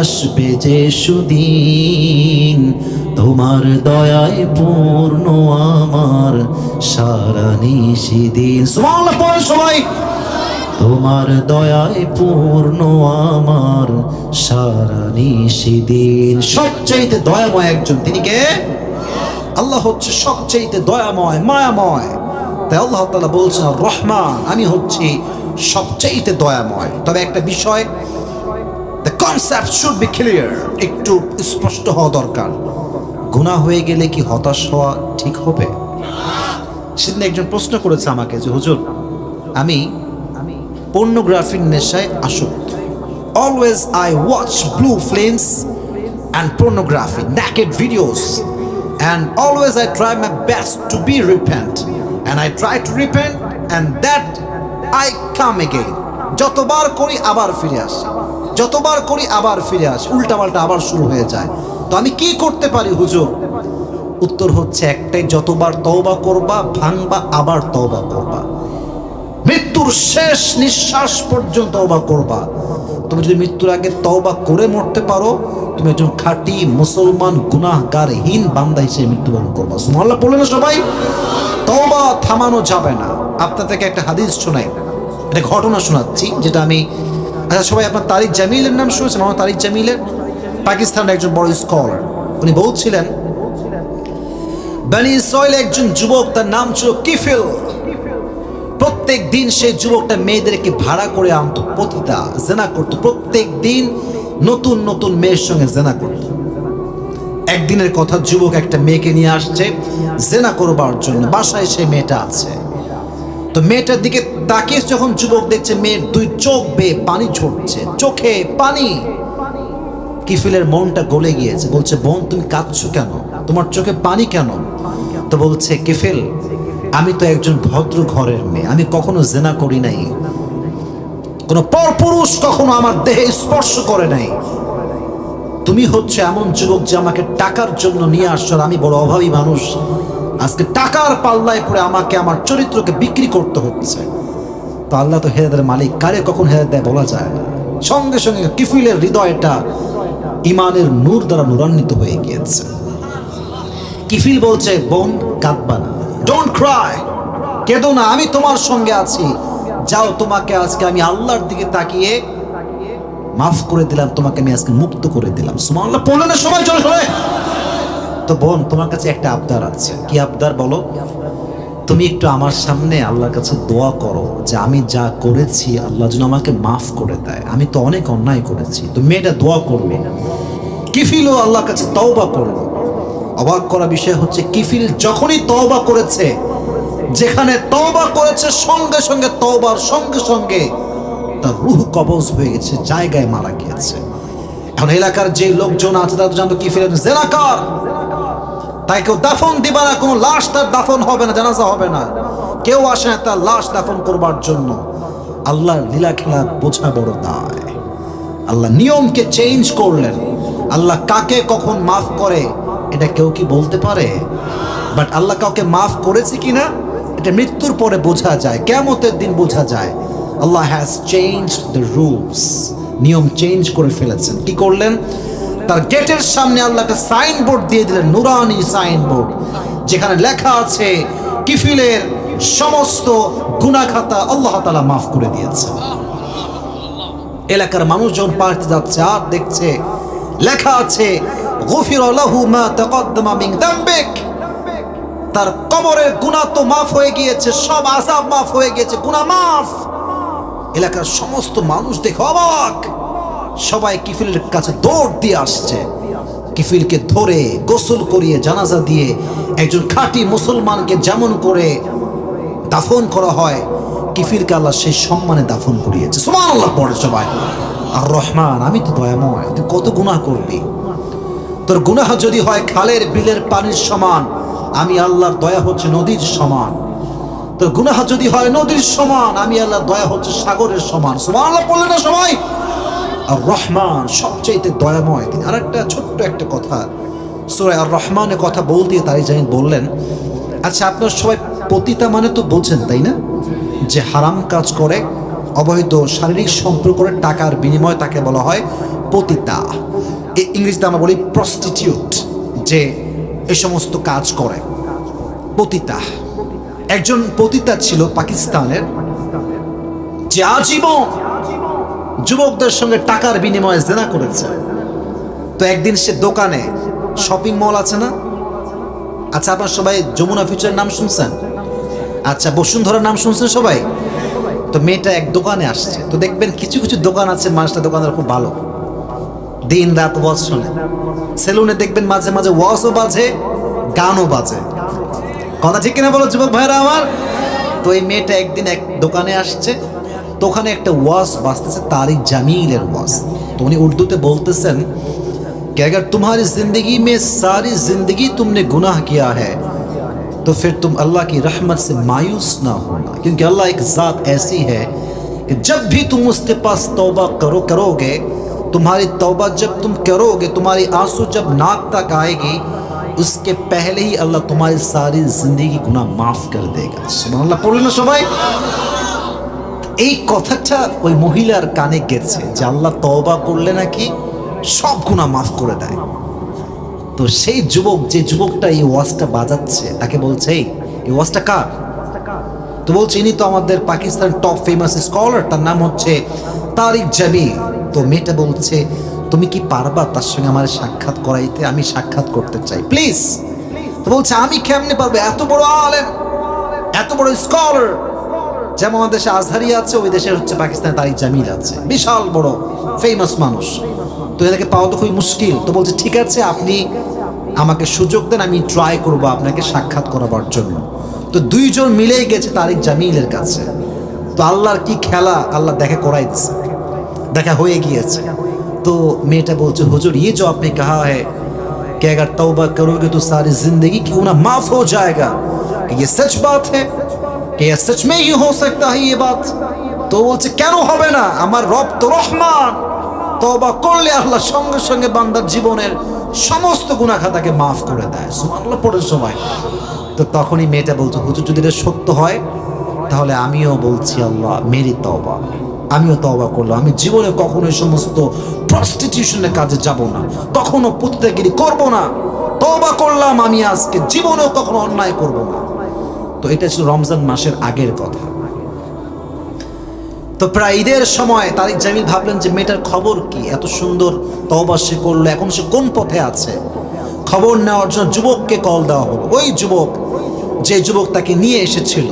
আসবে যে সুদিন, তোমার দয়ায় পূর্ণ আমার সারা নিশিদিন। সুবহানাল্লাহ পড়েন সবাই। তোমার দয়ায় পূর্ণ আমার সারা নিশিদিন। সবচেয়ে দয়াময় একজন, তিনি কে? আল্লাহ হচ্ছে সবচেয়ে দয়াময় মায়াময়। তাই আল্লাহ তাআলা বলছেন রহমান, আমি হচ্ছি সবচেয়ে দয়াময়। তবে একটা বিষয়, the concept should be clear, একটু স্পষ্ট হওয়া দরকার। গুনাহ হয়ে গেলে কি হতাশ হওয়া ঠিক হবে? সেদিন একজন প্রশ্ন করেছে আমাকে যে হুজুর, আমি পর্নোগ্রাফির নেশায় আসক্ত। Always I watch blue films and pornography, naked videos, and always I try my best to be repent, and I try to repent and that I come again। যতবার করি আবার ফিরে আসি, যতবার করি আবার ফিরে আসি, উল্টাপাল্টা আবার শুরু হয়ে যায়। তো আমি কি করতে পারি হুজুর? উত্তর হচ্ছে একটাই, যতবার তওবা করবা ভাঙবা আবার তওবা করবা, মৃত্যুর শেষ নিঃশ্বাস পর্যন্ত তওবা করবা। তুমি যদি মৃত্যুর আগে তওবা করে মরতে পারো, তুমি একজন খাঁটি মুসলমান গুনাহগারহীন বান্দা হিসেবে মৃত্যুবরণ করবা। সুবহানাল্লাহ বলে না সবাই? তওবা থামানো যাবে না। আপনাদেরকে একটা হাদিস শোনাই, একটা ঘটনা শোনাচ্ছি যেটা আমি, আচ্ছা সবাই আপনার তারিক জামিলের নাম শুনেছেন? আমার তারিক জামিলের, পাকিস্তানের একজন বড় স্কলার। উনি বলছিলেন বনি ইসরাইল একজন যুবক, তার নাম ছিল কিফিল। প্রত্যেক দিন সেই যুবকটা মেয়েদেরকে ভাড়া করে আনতো, পতিতা জেনা করতো। প্রত্যেক দিন নতুন নতুন মেয়ের সঙ্গে জেনা করতো। একদিনের কথা, যুবক একটা মেয়েকে নিয়ে আসছে জেনা করবার জন্য, বাসায় সেই মেয়েটা আছে। তো মেয়েটার দিকে তাকিয়ে যখন যুবক দেখছে মেয়ের দুই চোখ বেয়ে পানি ঝরছে, চোখে পানি, কিফিলের মনটা গলে গিয়েছে। বলছে, বোন তুমি কাঁদছো কেন? তোমার চোখে পানি কেন? তো বলছে, কিফিল আমি তো একজন ভদ্র ঘরের মেয়ে, আমি কখনো জেনা করি নাই, কোনো পরপুরুষ কখনো আমার দেহে স্পর্শ করে নাই। তুমি হচ্ছে এমন যুবক যে আমাকে টাকার জন্য নিয়ে আসছো, আমি বড় অভাবী মানুষ, আজকে টাকার পাল্লায় পড়ে আমাকে আমার চরিত্রকে বিক্রি করতে হচ্ছে। তো আল্লাহ তো হেদায়েতের মালিক, কারে কখন হেদায়েত দেয় বলা যায় না। সঙ্গে সঙ্গে কিফিলের হৃদয়টা ইমানের নূর দ্বারা নূরান্বিত হয়ে গিয়েছে। কিফিল বলছে, বোন কাঁদবা না, ডোন্ট ক্রাই, কেঁদো না, আমি তোমার সঙ্গে আছি। যাও, তোমাকে আজকে আমি আল্লাহর দিকে তাকিয়ে মাফ করে দিলাম, তোমাকে আমি আজকে মুক্ত করে দিলাম। সুবহানাল্লাহ বলে না সবাই জোরে জোরে। তো বোন তোমার কাছে একটা আবদার আছে। কি আবদার বলো? তুমি একটু আমার সামনে আল্লাহর কাছে দোয়া করো যে আমি যা করেছি আল্লাহ যেন আমাকে মাফ করে দেয়, আমি তো অনেক অন্যায় করেছি। তো মেয়েটা দোয়া করলো, কিফিলও আল্লাহর কাছে তওবা করলো। অবাক করা বিষয় হচ্ছে কিফিল যখনই তওবা করেছে, যেখানে তওবা করেছে সঙ্গে সঙ্গে তওবার সঙ্গে সঙ্গে তার রূহ কবজ হয়ে গেছে, জায়গায় মারা গিয়েছে। এখন এলাকার যে লোকজন আছে তারা জানতো কিফিল জেনাকার, তাই কেউ দাফন দিবা না, কোনো লাশ তার দাফন হবে না, জানাজা হবে না, কেউ আসে না তার লাশ দাফন করবার জন্য। আল্লাহর লীলা খেলা বোঝা বড় দায়। আল্লাহ নিয়মকে চেঞ্জ করলেন। আল্লাহ কাকে কখন মাফ করে এটা কেউ কি বলতে পারে? বাট আল্লাহ কাউকে মাফ করেছে কিনা এটা মৃত্যুর পরে বোঝা যায়, কিয়ামতের দিন বোঝা যায়। আল্লাহ হ্যাজ চেঞ্জড দ্য রুলস, নিয়ম চেঞ্জ করে ফেলেছেন। কি করলেন? তার গেটের সামনে আল্লাহ একটা সাইনবোর্ড দিয়ে দিলেন, নুরানি সাইনবোর্ড, যেখানে লেখা আছে কিফিলের সমস্ত গুনাহ খাতা আল্লাহ তাআলা মাফ করে দিয়েছে। এলাকার মানুষ যখন পাড়তে যাচ্ছে আর দেখছে লেখা আছে গুফির লাহু মা তাকদ্দামা মিন যামবিক, তার কবরের গুনাহ তো মাফ হয়ে গিয়েছে, সব আযাব মাফ হয়ে গিয়েছে, গুনাহ মাফ। এলাকার সমস্ত মানুষ দেখে অবাক, সবাই কিফিলের কাছে দৌড় দিয়ে আসছে। কিফিলকে ধরে গোসল করিয়ে জানাজা দিয়ে একজন খাঁটি মুসলমানকে যেমন করে দাফন করা হয়, কিফিলকে আল্লাহ সেই সম্মানে দাফন করিয়েছে। সুবহানাল্লাহ পড়ে সবাই। আর রহমান, আমি তো দয়াময়, তুই কত গুনাহ করবি, তোর গুনাহ যদি হয় খালের বিলের পানির সমান, আমি আল্লাহর দয়া হচ্ছে নদীর সমান। তোর গুনাহ যদি হয় নদীর সমান, আমি আল্লাহর দয়া হচ্ছে সাগরের সমান। সুবহানাল্লাহ পড়লে না সবাই? আর রহমান সবচেয়ে দয়াময় তিনি। আর একটা ছোট্ট একটা কথা, সূরা আর রহমানের কথা বলতে তাই জানেন বললেন, আচ্ছা আপনারা সবাই পতিতা মানে তো বোঝেন তাই না, যে হারাম কাজ করে, অবৈধ শারীরিক সম্পর্ক করে টাকার বিনিময়ে তাকে বলা হয় পতিতা। ইংরেজিতে আমরা বলি প্রস্টিটিউট, যে এই সমস্ত কাজ করে পতিতা। একজন পতিতা ছিল পাকিস্তানের, যে আজীবন যুবকদের সঙ্গে টাকার বিনিময়ে জেনা করেছে। তো একদিন সে দোকানে, শপিং মল আছে না, আচ্ছা আপনার সবাই যমুনা ফিউচারের নাম শুনছেন? আচ্ছা বসুন্ধরার নাম শুনছেন সবাই? তো মেয়েটা এক দোকানে আসছে। তো দেখবেন কিছু কিছু দোকান আছে মানুষটা দোকানদার খুব ভালো, দিন রাত ওয়াজ শোনে। সেলুনে দেখবেন মাঝে মাঝে ওয়াজও বাজে, গানও বাজে। কথা ঠিক কিনা বলো যুবক ভাইরা আমার? তো এই মেয়েটা একদিন এক দোকানে আসছে, তো ওখানে একটা ওয়াজ বাজতেছে, তারিক জামিলের ওয়াজ। তো উনি উর্দুতে বলতেছেন कि अगर तुम्हारी जिंदगी में सारी जिंदगी तुमने गुनाह किया है तो फिर तुम अल्लाह की रहमत से मायूस ना होना, क्योंकि अल्लाह एक ज़ात ऐसी है कि जब भी तुम उसके पास तौबा करोगे, तुम्हारी तौबा जब तुम करोगे, तुम्हारी आंसू जब नाक तक आएगी, उसके पहले ही अल्लाह तुम्हारी सारी जिंदगी गुनाह माफ कर देगा। सुबहानाल्लाह পড়লেন না সবাই? এই কথাটা ওই মহিলার কানে গেছে যে আল্লাহ তওবা করলে নাকি সব গুনাহ মাফ করে দেয়। তো সেই যুবক, যে যুবকটা এই ওয়াজটা বাজাচ্ছে, তাকে বলছে এই ওয়াজটা কার? তো বলছে ইনি তো আমাদের পাকিস্তান টপ ফেমাস স্কলার, তার নাম হচ্ছে তারিক জামিল। তো মেয়েটা বলছে তুমি কি পারবা তার সঙ্গে আমার সাক্ষাৎ করাইতে? আমি সাক্ষাৎ করতে চাই প্লিজ। তো বলছে আমি কেমনে পারবো, এত বড় আলেম, এত বড় স্কলার, যেমন আমাদের দেশে আজহারি আছে, ওই দেশে হচ্ছে পাকিস্তানে তারিক জামিল আছে, বিশাল বড় ফেমাস মানুষ। তো এটাকে পাওয়া তো খুবই মুশকিল। তো বলছে ঠিক আছে আপনি আমাকে সুযোগ দেন, আমি ট্রাই করবো আপনাকে সাক্ষাৎ করাবার জন্য। তো দুইজন মিলেই গেছে তারিক জামিলের কাছে। তো আল্লাহর কি খেলা, আল্লাহ দেখা করাই দিচ্ছে, দেখা হয়ে গিয়েছে। तो मेटा बोलते हुजूर ये जो आपने कहा है कि अगर तौबा करोगे तो सारी जिंदगी की गुनाह माफ हो जाएगा, कि ये सच बात है, कि ये सच में ही हो सकता है ये बात? तो बोलते কেন হবে না, আমার রব তো রহমান, তওবা করলে আল্লাহ সঙ্গে সঙ্গে বান্দার জীবনের সমস্ত গুনাহ খাতাকে মাফ করে দেয়। সুবহানাল্লাহ পড়ে সবাই। তো তখনই মেয়েটা বলতো হুজুর যদি এটা সত্য হয় তাহলে আমিও বলছি আল্লাহ মেরি তওবা, আমিও তওবা করলাম, আমি জীবনে কখনো এই সমস্ত প্রস্টিটিউশনের কাজে যাব না, কখনো পুত্রগিরি করব না, তওবা করলাম আমি আজকে জীবনেও কখনো অন্যায় করব না। তো এটা ছিল রমজান মাসের আগের কথা। তো প্রায় ঈদের সময় তারিক জামিল ভাবলেন যে মেয়েটার খবর কি, এত সুন্দর তওবা সে করলো, এখন সে কোন পথে আছে। খবর নেওয়ার জন্য যুবককে কল দেওয়া হলো। ওই যুবক যে যুবক তাকে নিয়ে এসেছিল,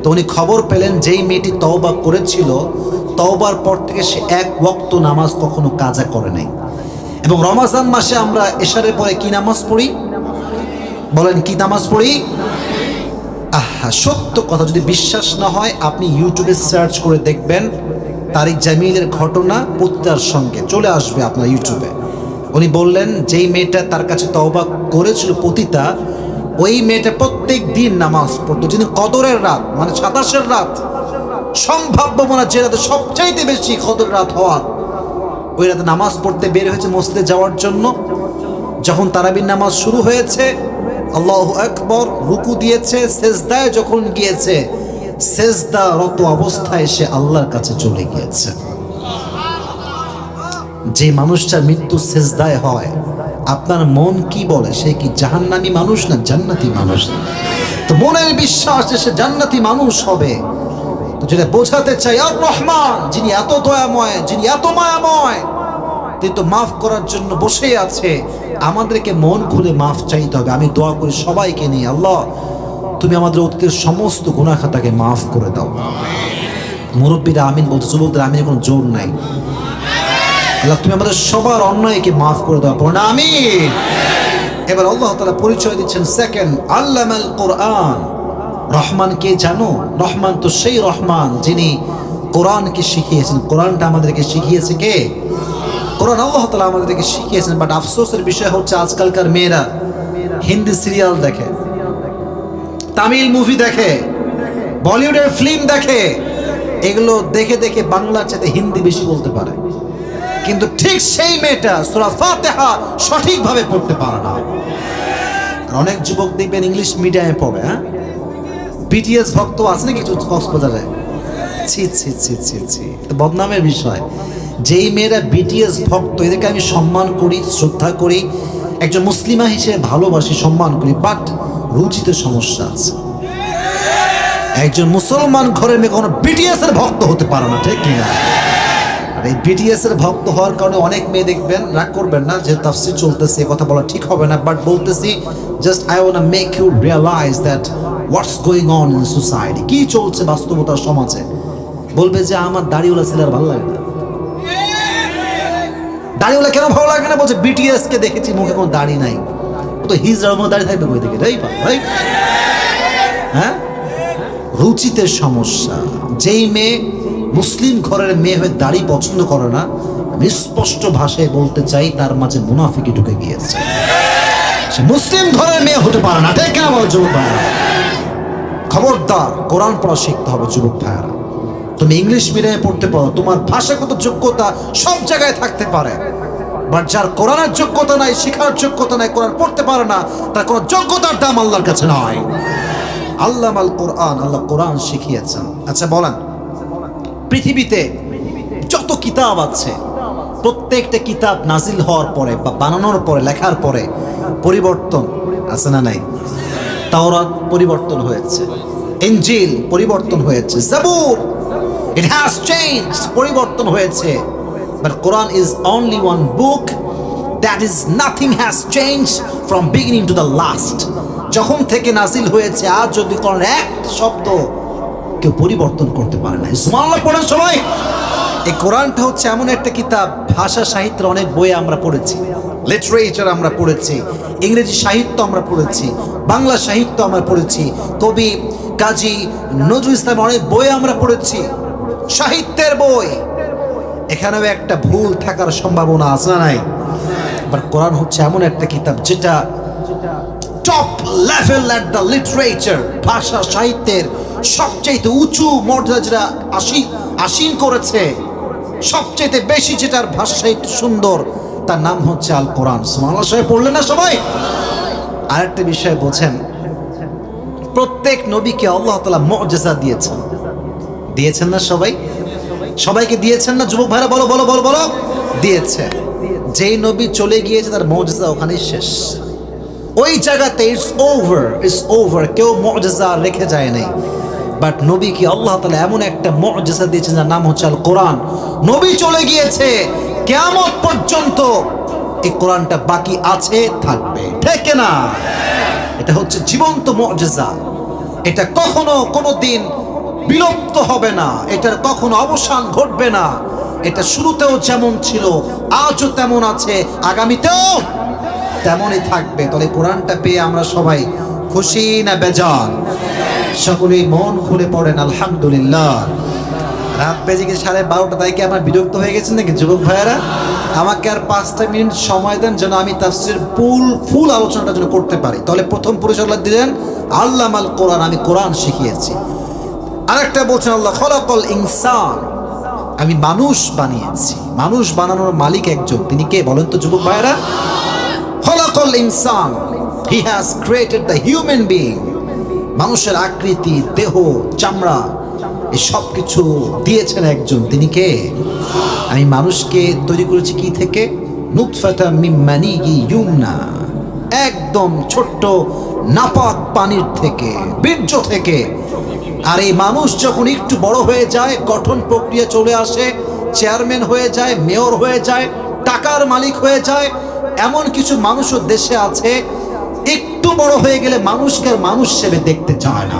তো উনি খবর পেলেন যেই মেয়েটি তওবা করেছিল, তওবার পর থেকে সে এক ওয়াক্ত নামাজ কখনো কাজা করে নাই। এবং রমজান মাসে আমরা এশারের পরে কি নামাজ পড়ি? বলেন কি নামাজ পড়ি? আহা, সত্য কথা যদি বিশ্বাস না হয় আপনি ইউটিউবে সার্চ করে দেখবেন, তারিক জামিলের ঘটনা পতিতার সঙ্গে চলে আসবে আপনার ইউটিউবে। উনি বললেন যেই মেয়েটা তার কাছে তওবা করেছিল পতিতা, ওই মেয়েটা প্রত্যেক দিন নামাজ পড়তো। যিনি কদরের রাত মানে 27-এর রাত, সম্ভাব্য মনে যে রাতে সবচাইতে বেশি কদর রাত হওয়ার, ওই রাতে নামাজ পড়তে বের হয়েছে মসজিদে যাওয়ার জন্য। যখন তারাবির নামাজ শুরু হয়েছে, আল্লাহু আকবার, রুকু দিয়েছে, সেজদায় যখন গিয়েছে, সেজদারত অবস্থায় সে আল্লাহর কাছে চলে গিয়েছে। যে মানুষটার মৃত্যু সেজদায় হয়, আপনার মন কি বলে? সে কি জাহান্নামী মানুষ না জান্নাতি মানুষ? তো মনের বিশ্বাস যে সে জান্নাতি মানুষ হবে। তো যেটা বোঝাতে চাই, আর রহমান যিনি এত দয়াময়, যিনি এত মায়াময়, তিনি তো মাফ করার জন্য বসে আছে। আমাদেরকে মন খুলে মাফ চাইতে হবে। আমি দোয়া করি সবাইকে নিয়ে, আল্লাহ তুমি আমাদের অতীতের সমস্ত গুনাহ খাতাকে মাফ করে দাও। মুরব্বীরা আমিন বলতে, যুবকদের আমিনের কোনো জোর নাই। আল্লাহ তুমি আমাদের সবার অন্যায়কে মাফ করে দাও, পড়ুন আমিন। এবার আল্লাহ তাআলা পরিচয় দিচ্ছেন সেকেন্ড, আল্লামাল কোরআন। রহমান কে জানো? রহমান তো সেই রহমান যিনি কোরআনকে শিখিয়েছেন। কোরআনটা আমাদেরকে শিখিয়েছে কে? কোরআন আল্লাহ তাআলা আমাদেরকে শিখিয়েছেন। বাট আফসোসের বিষয় হচ্ছে আজকালকার মেয়েরা হিন্দি সিরিয়াল দেখে, তামিল মুভি দেখে, বলিউডের ফিল্ম দেখে। এগুলো দেখে দেখে বাংলার চাইতে হিন্দি বেশি বলতে পারে, কিন্তু ঠিক সেই মেয়েটা সূরা ফাতিহা সঠিকভাবে পড়তে পারে না। আর অনেক যুবক দেখবেন ইংলিশ মিডিয়ামে পড়ে। হ্যাঁ, বিটিএস ভক্ত আছে নাকি কক্সবাজারে? ছি ছি ছি ছি ছি, বদনামের বিষয়। যেই মেয়েরা বিটিএস ভক্ত, এদেরকে আমি সম্মান করি, শ্রদ্ধা করি, একজন মুসলিমা হিসেবে ভালোবাসি, সম্মান করি, বাট রুচিতে সমস্যা আছে। একজন মুসলমান ঘরের মেয়ে কোনো বিটিএস এর ভক্ত হতে পারে না, ঠিক কিনা? আর এই বিটিএস এর ভক্ত হওয়ার কারণে অনেক মেয়ে দেখবেন, রাগ করবেন না যে তাফসীর চলতেছে, কথা বলা ঠিক হবে না, বাট বলতেছি just I want to make you realise that what's going on in society, কি চলছে বাস্তবতার সমাজে। বলবে যে আমার দাড়িওয়ালা ছেলে আর ভালো লাগে না। দাড়িওয়ালা কেন ভালো লাগে না? বলছে বিটিএস কে দেখেছি মুখে কোনো দাড়ি নাই, ও তো হিজড়ার মতো দাড়ি থাকবে কই থেকে? হ্যাঁ, রুচিতে সমস্যা। যেই মেয়ে মুসলিম ঘরের মেয়ে হয়ে দাড়ি পছন্দ করে না, আমি স্পষ্ট ভাষায় বলতে চাই তার মাঝে মুনাফিকি ঢুকে গিয়েছে। সে মুসলিম ঘরের মেয়ে হতে পারে না, ঠিক না বল যুবক ভাইরা? খবরদার, কোরআন পড়া শিখতে হবে যুবক ভাইরা। তুমি ইংলিশ মিডিয়ামে পড়তে পারো, তোমার ভাষাগত যোগ্যতা সব জায়গায় থাকতে পারে, বাট যার কোরআনের যোগ্যতা নাই, শিখার যোগ্যতা নাই, কোরআন পড়তে পারে না, তার কোনো যোগ্যতার দাম আল্লাহর কাছে নয়। আল্লামাল কোরআন, আল্লাহ কোরআন শিখিয়েছেন। আচ্ছা বলেন, পৃথিবীতে যত কিতাব আছে, প্রত্যেকটা কিতাব নাজিল হওয়ার পরে বা বানানোর পরে, লেখার পরে পরিবর্তন আছে না নাই? তাওরাত পরিবর্তন হয়েছে, ইনজিল পরিবর্তন হয়েছে, জাবুর ইট হ্যাজ চেঞ্জড, পরিবর্তন হয়েছে। But Quran is only one book that is nothing has changed from beginning to the last. যখন থেকে নাজিল হয়েছে আজ যদি কোরআন এক শব্দ কেউ পরিবর্তন করতে পারে না। সুবহানাল্লাহ পড়েন সবাই। এই কোরআনটা হচ্ছে এমন একটা কিতাব, ভাষা সাহিত্যের অনেক বই আমরা পড়েছি, লিটারেচার আমরা পড়েছি, ইংরেজি সাহিত্য আমরা পড়েছি, বাংলা সাহিত্য আমরা পড়েছি, কবি কাজী নজরুল ইসলামের অনেক বই আমরা পড়েছি, সাহিত্যের বই। এখানেও একটা ভুল থাকার সম্ভাবনা আছে না নাই? বাট কোরআন হচ্ছে এমন একটা কিতাব যেটা top level at the literature, ভাষা সাহিত্যের সবচেয়ে উঁচু মর্যাদা যেটা আসীন করেছে, সবচেয়ে বেশি যেটার ভাষা সাহিত্য সুন্দর, তার নাম হচ্ছে আল কোরআন। সুবহানাল্লাহ সবাই পড়লেন না সবাই? আরেকটা বিষয় বোঝেন, প্রত্যেক নবীকে আল্লাহ তাআলা মুআজিজা দিয়েছেন, দিয়েছেন না সবাই? সবাইকে দিয়েছেন না যুবক ভাইরা? বলো বলো বলো বলো। দিয়েছে। যেই নবী চলে গিয়েছে তার মুআজিজা ওখানেই শেষ, ওই জায়গাতে ইটস ওভার, কেউ মুআজিজা রেখে যায় নাই। বাট নবীকে আল্লাহ তাআলা এমন একটা মুআজিজা দিয়েছেন যার নাম হচ্ছে আল কোরআন। নবী চলে গিয়েছে, কিয়ামত পর্যন্ত এই কোরআনটা বাকি আছে, থাকবে, ঠিক না? এটা হচ্ছে জীবন্ত মুআজিজা। এটা কখনো কোনো দিন বিলুপ্ত হবে না, এটার কখনো অবসান ঘটবে না। এটা শুরুতেও যেমন ছিল, আজও তেমন আছে, আগামীতেও তেমনই থাকবে। তাহলে কোরআনটা পেয়ে আমরা সবাই খুশি না বেজার? সকলেই মন খুলে পড়েন আলহামদুলিল্লাহ। রাত বেজে গেছে 12:30, তাই কি আমার বিরক্ত হয়ে গেছেন নাকি যুবক ভাইয়েরা? আমাকে আর 5টা মিনিট সময় দেন যেন আমি তাফসীরের ফুল আলোচনাটা যেন করতে পারি। তাহলে প্রথম পরিচয় দিলেন আল্লামাল কোরআন, আমি কোরআন শিখিয়েছি। আরেকটা বলছেন আল্লাহ খলাকাল ইনসান, আমি মানুষ বানিয়েছি। মানুষ বানানোর মালিক একজন, তিনি কে বলেন তো যুবক ভাইয়েরা? খলাকাল ইনসান, he has created the human being. মানুষের আকৃতি, দেহ, চামড়া, এই সব কিছু দিয়েছেন একজন, তিনি কে? আমি মানুষকে তৈরি করেছি কি থেকে? নুতফাতা মিন মানিয়্যি ইউমনা, একদম ছোট্ট নাপাক পানির থেকে, বীর্য থেকে। আর এই মানুষ যখন একটু বড় হয়ে যায়, গঠন প্রক্রিয়া চলে আসে, চেয়ারম্যান হয়ে যায়, মেয়র হয়ে যায়, টাকার মালিক হয়ে যায়। এমন কিছু মানুষও দেশে আছে, একটু বড় হয়ে গেলে মানুষকে আর মানুষ হিসেবে দেখতে চায় না,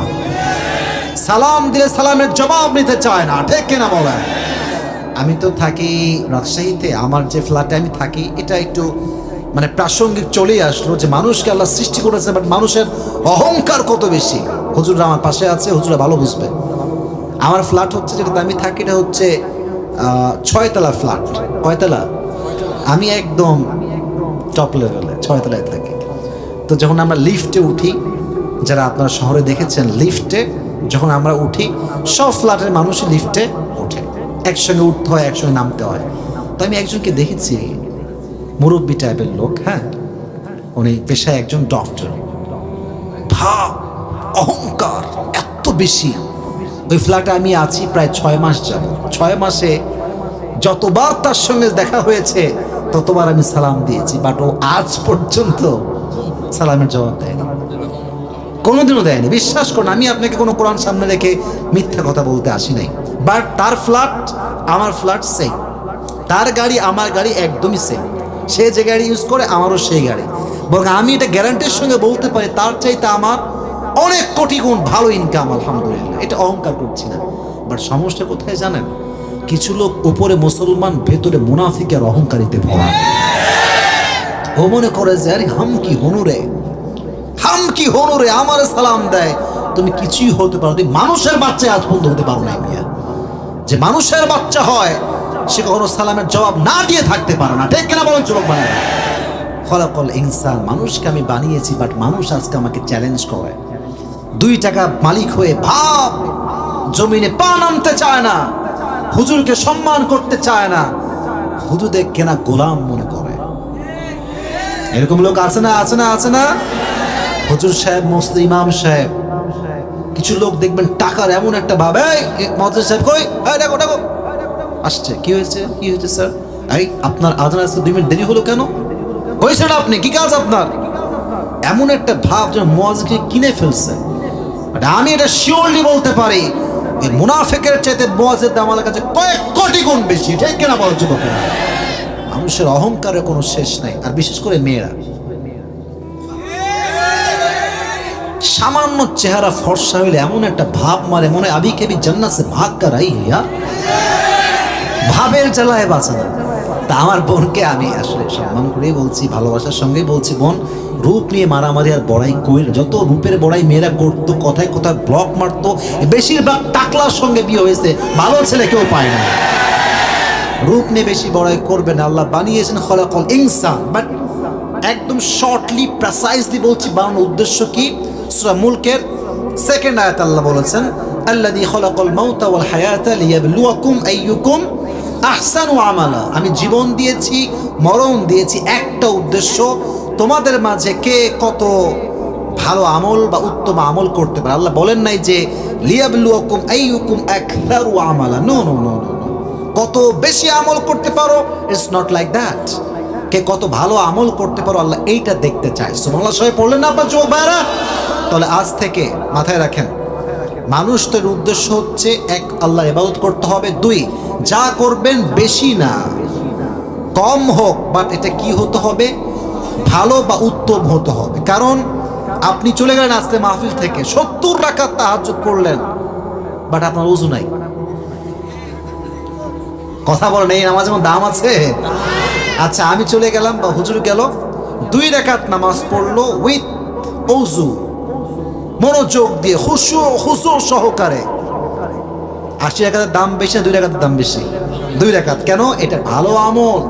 সালাম দিলে সালামের জবাব নিতে চায় না, ঠিক কিনা বলেন? আমি তো থাকি রাজশাহীতে, আমার যে ফ্ল্যাটে আমি থাকি এটা একটু মানে প্রাসঙ্গিক চলেই আসলো যে মানুষকে আল্লাহ সৃষ্টি করেছে, বাট মানুষের অহংকার কত বেশি। হুজুররা আমার পাশে আছে, হুজুরা ভালো বুঝবে। আমার ফ্ল্যাট হচ্ছে, যেটাতে আমি থাকি, এটা হচ্ছে 6 তলা ফ্ল্যাট। কয়তলা? আমি একদম টপ লেভেলে 6 তলায় থাকি। তো যখন আমরা লিফটে উঠি, যারা আপনারা শহরে দেখেছেন লিফটে যখন আমরা উঠি, সব ফ্ল্যাটের মানুষই লিফটে ওঠে, একসঙ্গে উঠতে হয়, একসঙ্গে নামতে হয়। তো আমি একজনকে দেখেছি, মুরব্বী টাইপের লোক, হ্যাঁ, উনি পেশায় একজন ডক্টর। ভাব, অহংকার এত বেশি। ওই ফ্ল্যাটে আমি আছি প্রায় 6 মাস যাব। 6 মাসে যতবার তার সঙ্গে দেখা হয়েছে ততবার আমি সালাম দিয়েছি, বাট ও আজ পর্যন্ত সালামের জবাব দেয়নি, কোনোদিনও দেয়নি। বিশ্বাস করুন, আমি আপনাকে কোনো কোরআন সামনে রেখে মিথ্যা কথা বলতে আসি নাই। বাট তার ফ্ল্যাট আমার ফ্ল্যাট সেম, তার গাড়ি আমার গাড়ি একদমই সেম। সে যে গাড়ি ইউজ করে আমারও সেই গাড়ি। বরং আমি এটা গ্যারান্টির সঙ্গে বলতে পারি তার চাইতে আমার অনেক কোটি গুণ ভালো ইনকাম, আলহামদুলিল্লাহ। এটা অহংকার করছি না। বাট সমস্যা কোথায় জানেন? কিছু লোক উপরে মুসলমান, ভেতরে মুনাফিকের অহংকারিতে ভরা। ও মনে করে যে আরে হাম কি হনুরে, হাম কি হনুরে, আমার সালাম দেয়। তুমি কিছুই হতে পারো, তুমি মানুষের বাচ্চা আজ পর্যন্ত হতে পারো না। মিয়া, যে মানুষের বাচ্চা হয় সে কখনো সালামের জবাব না দিয়ে থাকতে পারে না, ঠিক কিনা বলেন যুবক ভাইরা? খলাকাল ইনসান, মানুষকে আমি বানিয়েছি, বাট মানুষ আজকে আমাকে চ্যালেঞ্জ করে। 2 টাকা মালিক হয়ে ভাব, জমিনে পা নামতে চায় না, হুজুরকে সম্মান করতে চায় না, হুজুরদের কেনা গোলাম মনে করে। এরকম লোক আছে না? আছে না? আছে না? হুজুর সাহেব, মস্ত ইমাম সাহেব, কিছু লোক দেখবেন টাকার এমন একটা ভাব, এই মহাজন সাহেব কই, দেখো দেখো আসছে, কি হয়েছে, কি হয়েছে স্যার? এই আপনার আজান আজকে 2 মিনিট দেরি হলো কেন? কইছেন আপনি, কি কাজ আপনার? এমন একটা ভাব যেন মুয়াজ্জিনকে কিনে ফেলছে। আমি এটা শিওরলি বলতে পারি, এই মুনাফিকের চাইতে মুয়াজ্জিনের দাম আমার কাছে কয়েক কোটি গুণ বেশি, ঠিক কিনা বলো যুবকেরা? মানুষের অহংকারের কোনো শেষ নাই, আর বিশেষ করে মেয়েরা। সামান্য চেহারা ফর্সা হইলে এমন একটা ভাব মারে, মনে আবি কেবি জান্নাত সে ভাগ কর আই হিয়া, ভাবের জ্বালায় বাঁচে না। তা আমার বোনকে আমি আসলে সম্মান করেই বলছি, ভালোবাসার সঙ্গেই বলছি, বোন রূপ নিয়ে মারামারি আর বড়াই কই। যত রূপের বড়াই মেয়েরা করতো, কথায় কথায় ব্লক মারতো, বেশিরভাগ টাকলার সঙ্গে বিয়ে হয়েছে, ভালো ছেলে কেউ পায় না। রূপ নিয়ে বেশি বড়াই করবে না। আল্লাহ বানিয়েছেন খলাকাল ইনসান, বাট একদম শর্টলি প্রেসাইজলি বলছি বানানোর উদ্দেশ্য কি। সূরা মুলকের 2nd আয়াত আল্লাহ বলেছেন, আল্লাযী খলাকাল মাউতা ওয়াল হায়াতা লিয়াবলুয়াকুম আইয়ুকুম আহসানু আমালা। আমি জীবন দিয়েছি, মরণ দিয়েছি একটা উদ্দেশ্য, তোমাদের মাঝে কে কত ভালো আমল বা উত্তম আমল করতে পারে। আল্লাহ বলেন নাই যে লিয়াবলুয়াকুম আইয়ুকুম আকসারু আমালা, নো নো নো নো, কত বেশি আমল করতে পারো, ইটস নট লাইক দ্যাট। কে কত ভালো আমল করতে পারো, আল্লাহ এইটা দেখতে চায়। সুবহানাল্লাহ সবাই পড়লেন না আপনার যুবক ভাইরা? তাহলে আজ থেকে মাথায় রাখেন, মানুষ তোর উদ্দেশ্য হচ্ছে 1, আল্লাহর ইবাদত করতে হবে, 2, যা করবেন বেশি না, কম হোক, বাট এটা কি হতে হবে? ভালো বা উত্তম হতে হবে। কারণ আপনি চলে গেলেন আজকে মাহফিল থেকে, 70 রাকাত তাহাজ্জুদ পড়লেন, বাট আপনার ওযু নাই। কথা বলেন, এই নামাজের কোনো দাম আছে? আচ্ছা, আমি চলে গেলাম বা হুজুর গেল, 2 রাকাত নামাজ পড়লো উইথ ওযু, মনোযোগ দিয়ে খুশু সহকারে। 80 রাকাতের দাম বেশি না 2 রাকাতের দাম বেশি? 2 রাকাত। কেন? এটা ভালো আমল।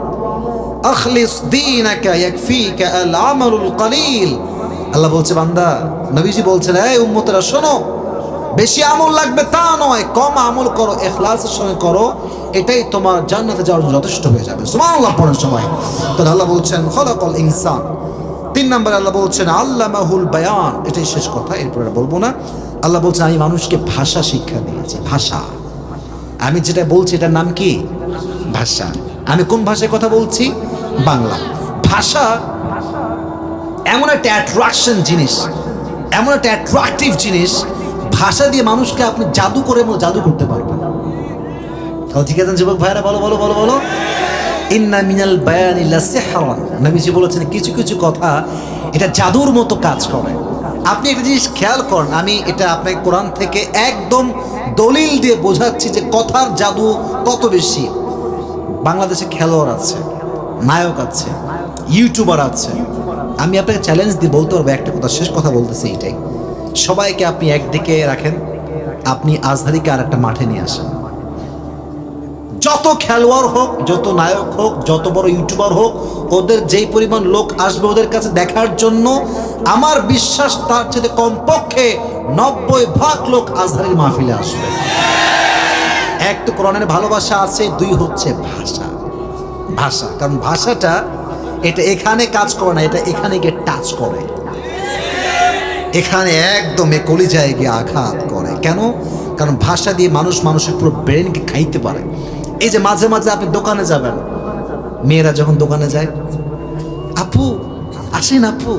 আখলিস দীনাকা ইয়াকফিকা আল আমালুল কলিল। আল্লাহ বলছে, বান্দা, নবীজি বলছেন, এই উম্মতেরা শোনো, বেশি আমল লাগবে তা নয়, কম আমল করো, ইখলাসের সঙ্গে করো, এটাই তোমার জান্নাতে যাওয়ার জন্য যথেষ্ট হয়ে যাবে। সুবহানাল্লাহ পড়ার সময় তো আল্লাহ বলছেন খলাকাল ইনসান। 3 নম্বরে আল্লাহ বলছেন আল্লামাহুল বায়ান। এটাই শেষ কথা, এরপরে বলবো না। আল্লাহ বলছেন, আমি মানুষকে ভাষা শিক্ষা দিয়েছি। ভাষা, আমি যেটা বলছি এটার নাম কি? ভাষা। আমি কোন ভাষায় কথা বলছি? বাংলা ভাষা। এমন একটা অ্যাট্রাকশন জিনিস, এমন একটা অ্যাট্রাকটিভ জিনিস, ভাষা দিয়ে মানুষকে আপনি জাদু করে জাদু করতে পারবেন। ঠিক আছে যুবক ভাইরা, বলো বলো বলো বলো। ইন্না মিনাল বায়ানি লাসিহরান। নবীজি বলেছেন, কিছু কিছু কথা এটা জাদুর মতো কাজ করে। আপনি একটা জিনিস খেয়াল করেন, আমি এটা আপনাকে কোরআন থেকে একদম দলিল দিয়ে বোঝাচ্ছি যে কথার জাদু কত বেশি। বাংলাদেশে খেলোয়াড় আছে, নায়ক আছে, ইউটিউবার আছে। আমি আপনাকে চ্যালেঞ্জ দিয়ে বলতে পারবো একটা কথা, শেষ কথা বলতেছি এইটাই, সবাইকে আপনি একদিকে রাখেন, আপনি আজহারিকে আর একটা মাঠে নিয়ে আসেন। যত খেলোয়াড় হোক, যত নায়ক হোক, যত বড় ইউটিউবার হোক, ওদের যেই পরিমাণ লোক আসবে ওদের কাছে দেখার জন্য, আমার বিশ্বাস তার চেয়ে কমপক্ষে 90% লোক আজহারির মাহফিলে আসবে। এক তো কোরআনের ভালোবাসা আছে, 2 হচ্ছে ভাষা। ভাষা, কারণ ভাষাটা এটা এখানে কাজ করে না, এটা এখানে গিয়ে টাচ করে, এখানে একদম কলিজায় গিয়ে আঘাত করে। কেন? কারণ ভাষা দিয়ে মানুষ মানুষের পুরো ব্রেনকে খাইতে পারে। এই যে মাঝে মাঝে আপনি দোকানে যাবেন, মেয়েরা যখন দোকানে যায়, আপু আসেন, আপু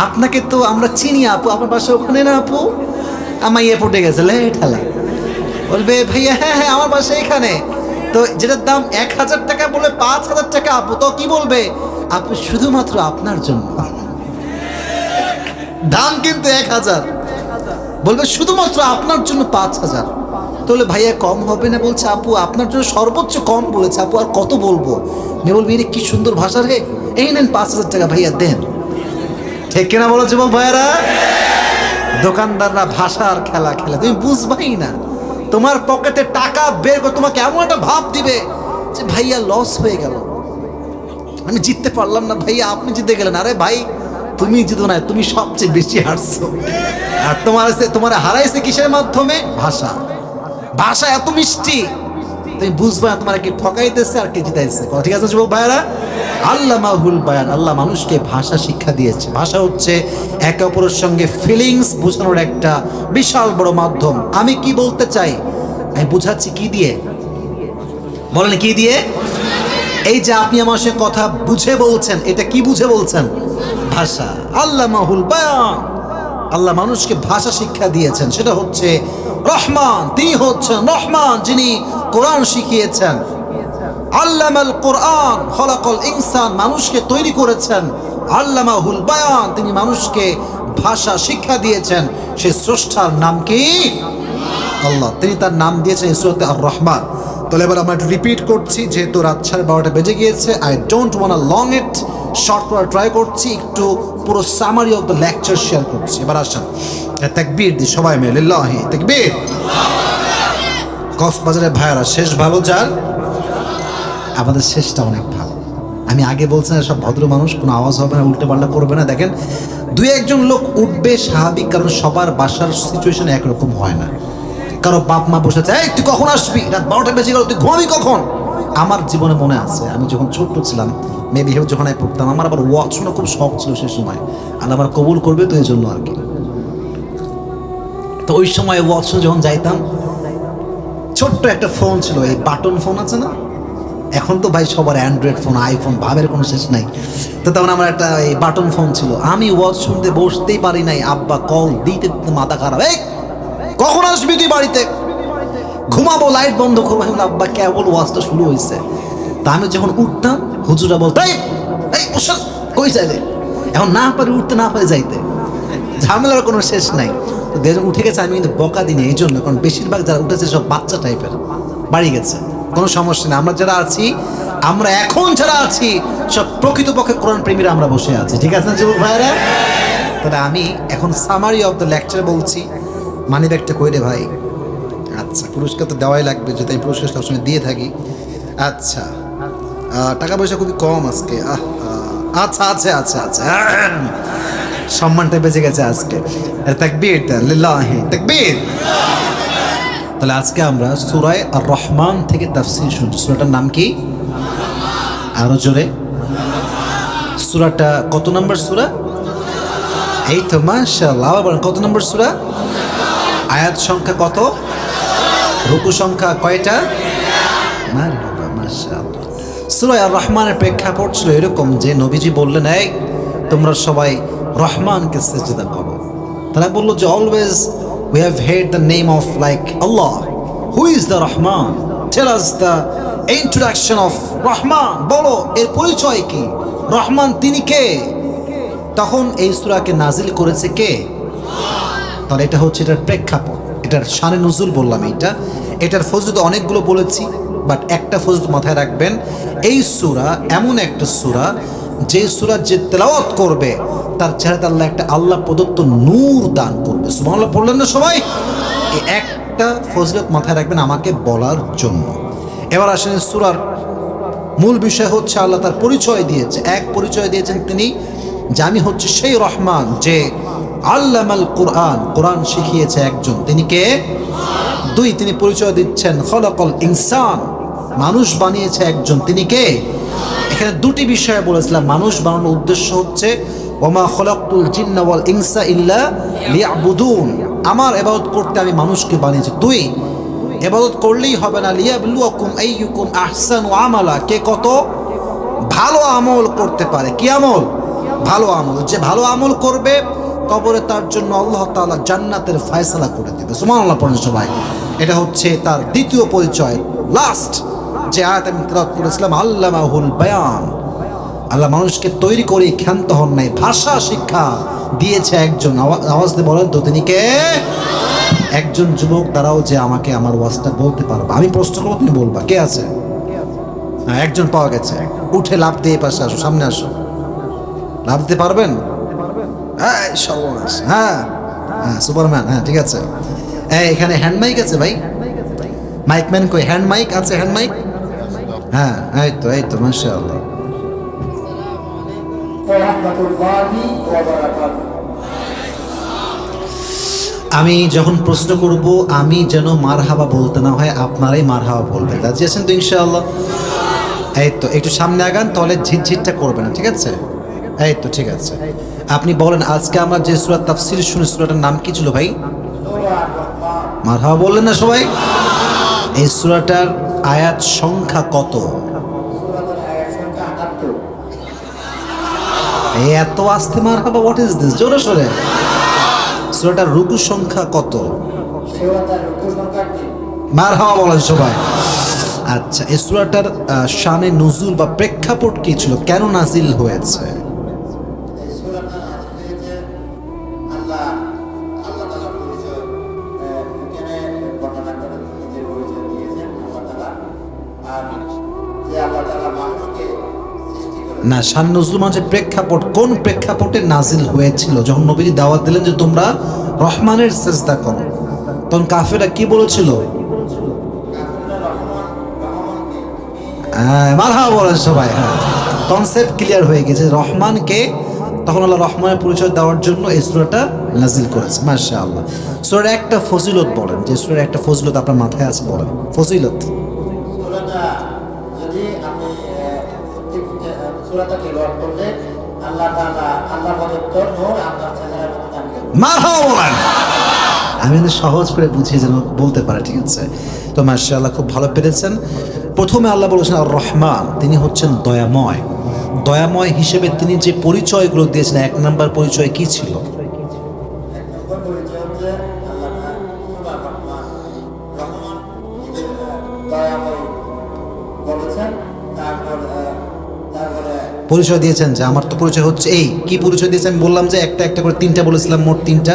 আপনাকে তো আমরা চিনি, আপু আপনার বাসা ওখানে না, আপু আমার ইয়ে পড়ে গেছে ঠেলা, বলবে ভাইয়া হ্যাঁ হ্যাঁ আমার বাসা এখানে। তো যেটার দাম 1000 টাকা বলে 5000 টাকা, আপু তো কি বলবে? আপু শুধুমাত্র আপনার জন্য, দাম কিন্তু 1000, বলবে শুধুমাত্র আপনার জন্য 5000। তাহলে ভাইয়া কম হবে না? বলছে আপু আপনার জন্য সর্বোচ্চ কম বলেছে, আপু আর কত বলবো? মেয়ে বলবি রে কি সুন্দর ভাষা রে, এই নেন 5000 টাকা ভাইয়া দেন। ঠিক কিনা বলো যুবক ভাইয়েরা? দোকানদাররা ভাষার খেলা খেলে, তুমি বুঝবাই না। তোমার পকেটে টাকা বের করে তোমাকে এমন একটা ভাব দিবে যে ভাইয়া লস হয়ে গেল, আমি জিততে পারলাম না, ভাইয়া আপনি জিতে গেলেন। আরে ভাই তুমি জিতো না, তুমি সবচেয়ে বেশি হারছো। আর তোমার হারাইছে কিসের মাধ্যমে? ভাষা। ভাষা এত মিষ্টি, তুমি বুঝবা না তোমার কি ঠকাইতেছে আর কে জিতাইছে। ঠিক আছে যুবক ভাইয়েরা, আল্লামাহুল বায়ান, আল্লাহ মানুষকে ভাষা শিক্ষা দিয়েছে। ভাষা হচ্ছে একে অপরের সঙ্গে ফিলিংস বোঝানোর একটা বিশাল বড় মাধ্যম। আমি কি বলতে চাই আমি বুঝাচ্ছি কি দিয়ে, বলেন কি দিয়ে? এই যে আপনি আমার সঙ্গে কথা বুঝে বলছেন, এটা কি বুঝে বলছেন? ভাষা। আল্লামাহুল বায়ান, আল্লাহ মানুষকে ভাষা শিক্ষা দিয়েছেন। সেটা হচ্ছে রহমান, তিনি হচ্ছেন রহমান যিনি কোরআন শিখিয়েছেন। আল্লামাল কোরআন খলাকাল ইনসান, মানুষকে তৈরি করেছেন। আল্লামাহুল বায়ান, তিনি মানুষকে ভাষা শিক্ষা দিয়েছেন। সেই স্রষ্টার নাম কি? আল্লাহ। তিনি তার নাম দিয়েছেন সূরাতে আর রহমান। তাহলে এবার আমরা একটু রিপিট করছি, যেহেতু রাত 12:30 বেজে গিয়েছে। I don't want long it, short করার ট্রাই করছি, একটু পুরো summary of the lecture share করছি। এবার আসেন তাকবীর দি সবাই মিলে, লিল্লাহি তাকবীর। কক্সবাজারের ভাইয়ারা, শেষ ভালো যার, আমাদের শেষটা অনেক ভালো। আমি আগে বলছি না, সব ভদ্র মানুষ, কোনো আওয়াজ হবে না, উল্টে পাল্টা করবে না। দেখেন 2-1 লোক উঠবে স্বাভাবিক, কারণ সবার বাসার সিচুয়েশন একরকম হয় না। কারো বাপ মা বসেছে, এই তুই কখন আসবি, রাত 12টা বেজে গেল, তুই ঘুমাবি কখন? আমার জীবনে মনে আছে, আমি যখন ছোট্ট ছিলাম, মেবি যখন আমি পড়তাম, আমার আবার ওয়াচ শোনা খুব শখ ছিল সে সময়। আল্লাহ আমার কবুল করবে তো এই জন্য আর কি। তো ওই সময় ওয়াচ শুনে যখন যাইতাম, ছোট্ট একটা ফোন ছিল, এই বাটন ফোন আছে না, এখন তো ভাই সবার অ্যান্ড্রয়েড ফোন, আইফোন, ভাবের কোনো শেষ নাই। তো তখন আমার একটা এই বাটন ফোন ছিল, আমি ওয়াচ শুনতে বসতেই পারি নাই, আব্বা কল দিতে মাথা খারাপ, এই কখন আসবি তুই বাড়িতে, ঘুমাবো, লাইট বন্ধ করবো। আব্বা কেবল ওয়াজটা শুরু হয়েছে। তা আমি যখন উঠতাম, হুজুরা বলতো এই কই যাইলে, এখন না পারি উঠতে, না পারি যাইতে। ঝামেলার কোনো শেষ নাই। তো দেশে উঠে গেছে, আমি কিন্তু বকা দিই এই জন্য, কারণ বেশিরভাগ যারা উঠেছে সব বাচ্চা টাইপের, বাড়ি গেছে, কোনো সমস্যা নেই। আমরা যারা আছি, আমরা এখন যারা আছি সব প্রকৃতপক্ষে কোরআন প্রেমীরা আমরা বসে আছি, ঠিক আছে না যুবক ভাইরা? তাহলে আমি এখন সামারি অফ দ্য লেকচার বলছি। মানি ব্যাগটা কই রে ভাই? আচ্ছা, পুরস্কার তো দেওয়াই লাগবে, যেটা আমি পুরস্কার সবসময় দিয়ে থাকি। আচ্ছা, টাকা পয়সা খুবই কম আজকে। আচ্ছা আচ্ছা আচ্ছা আচ্ছা, সম্মানটা বেঁচে গেছে আজকে। তাকবীর, লিল্লাহি তাকবীর। তাহলে আজকে আমরা সূরা আর রহমান থেকে তাফসীর শুনছি। সূরাটার নাম কি? আরো জোরে। সূরাটা কত নম্বর সূরা? এই তো মাশাআল্লাহ। আবার কত নম্বর সূরা? আয়াত সংখ্যা কত? রুকু সংখ্যা কয়টা? মারহাবা, মাশাআল্লাহ। সূরা আর রহমানের প্রেক্ষাপট ছিল এরকম যে নবীজি বললেন, এই তোমরা সবাই রহমানকে সিজদা করো। তারা বলল যে always we have heard the name of like Allah. Who is the Rahman? Tell us the introduction of Rahman. বলো এর পরিচয় কি? রহমান তিনি কে? তখন এই সূরাকে নাজিল করেছে কে? তাহলে এটা হচ্ছে এটার প্রেক্ষাপট, এটার শানে নুজুল বললাম। এটার ফজিলত অনেকগুলো বলেছি, বাট একটা ফজিলত মাথায় রাখবেন, এই সূরা এমন একটা সূরা যে সূরা যে তেলাওয়াত করবে তার চেহারাতে আল্লাহ একটা আল্লাহ প্রদত্ত নূর দান করবে। সুবহানাল্লাহ পড়লেন না সবাই? এই একটা ফজিলত মাথায় রাখবেন আমাকে বলার জন্য। এবার আসেন সূরার মূল বিষয় হচ্ছে আল্লাহ তার পরিচয় দিয়েছে। এক, পরিচয় দিয়েছেন তিনি যে আমি হচ্ছে সেই রহমান যে আল্লামাল কোরআন, কোরআন শিখিয়েছে একজন, তিনি কে? দুই, তিনি পরিচয় দিচ্ছেন খলাকাল ইনসান, মানুষ বানিয়েছে একজন, তিনি কে? এখানে দুটি বিষয় বলেছিলাম। মানুষ বানানোর উদ্দেশ্য হচ্ছে ওমা খলাকতুল জিন্না ওয়াল ইনসা ইল্লা লিয়াবুদুন, আমার ইবাদত করতে আমি মানুষকে বানিয়েছি। দুই, ইবাদত করলেই হবে না, লিয়াবলুয়াকুম আইয়ুকুম আহসানু আমালা, কে কত ভালো আমল করতে পারে। কি আমল? ভালো আমল। যে ভালো আমল করবে কবরে তার জন্য আল্লাহ তাআলা জান্নাতের ফয়সালা করে দেবে। সুবহানাল্লাহ পড়েন সবাই। এটা হচ্ছে তার দ্বিতীয় পরিচয়। লাস্ট যে আয়াত আমি তেলাওয়াত করেছিলাম, আল্লামাহুল বায়ান, আল্লাহ মানুষকে তৈরি করে ক্ষান্ত হন নাই, ভাষা শিক্ষা দিয়েছে একজন। আওয়াজ দিয়ে বলেন তো তিনি কে? একজন যুবক দ্বারাও যে আমাকে আমার ওয়াজটা বলতে পারবে। আমি প্রশ্ন করবো, তুমি বলবা কে আছে? হ্যাঁ, একজন পাওয়া গেছে। উঠে লাফ দিয়ে পাশে আসো, সামনে আসো। লাফ দিতে পারবেন? হ্যাঁ, সর্বনাশ। হ্যাঁ হ্যাঁ, সুপারম্যান। হ্যাঁ, ঠিক আছে। এখানে হ্যান্ড মাইক আছে ভাই? মাইকম্যান কই? হ্যান্ড মাইক আছে? Hand mic? হ্যাঁ, এই তো এই তো, মাশাআল্লাহ। আমি যখন প্রশ্ন করব আমি যেন মারহাবা বলতে না হয়, আপনারাই মারহাবা বলবেন। রাজি আছেন তো ইনশাআল্লাহ? এই তো, একটু সামনে আগান, তাহলে ঝিটঝিটটা করবে না, ঠিক আছে? এই তো, ঠিক আছে। আপনি বলেন আজকে আমরা যে সূরা তাফসীর শুনি, সূরাটার নাম কি ছিল ভাই? মারহাবা বললেন না সবাই? এই সূরাটার আয়াত সংখ্যা কত? এত আস্তে মারহাবা, হোয়াট ইজ দিস? জোরে সোরে। সূরাটার রুকু সংখ্যা কত? মারহাবা বলেন সবাই। আচ্ছা, এই সূরাটার শানে নুজুল বা প্রেক্ষাপট কি ছিল? কেন নাজিল হয়েছে? না, শান নজরুল মানে প্রেক্ষাপট, কোন প্রেক্ষাপটে নাজিল হয়েছিল? যখন নবীজি দাওয়াত দিলেন যে তোমরা রহমানের সিজদা করো, তখন কাফেররা কি বলেছিল? মারহাবা বলেন সবাই। হ্যাঁ, কনসেপ্ট ক্লিয়ার হয়ে গেছে রহমানকে। তখন আল্লাহ রহমানের পরিচয় দেওয়ার জন্য এই সূরাটা নাজিল করেছে। মাশাআল্লাহ। সূরার একটা ফজিলত বলেন, যে সূরার একটা ফজিলত আপনার মাথায় আছে, বলেন ফজিলত। মারহাবা বলেন। আমি কিন্তু সহজ করে বুঝিয়ে যেন বলতে পারে, ঠিক আছে? তো মাশাআল্লাহ, খুব ভালো পেরেছেন। প্রথমে আল্লাহ বলেছেন আর রহমান, তিনি হচ্ছেন দয়াময়। দয়াময় হিসেবে তিনি যে পরিচয়গুলো দিয়েছেন, এক নাম্বার পরিচয় কি ছিল? পরিচয় দিয়েছেন যে আমার তো পরিচয় হচ্ছে এই, কি পরিচয় দিয়েছেন? আমি বললাম যে একটা একটা করে তিনটা বলেছিলাম, মোট তিনটা।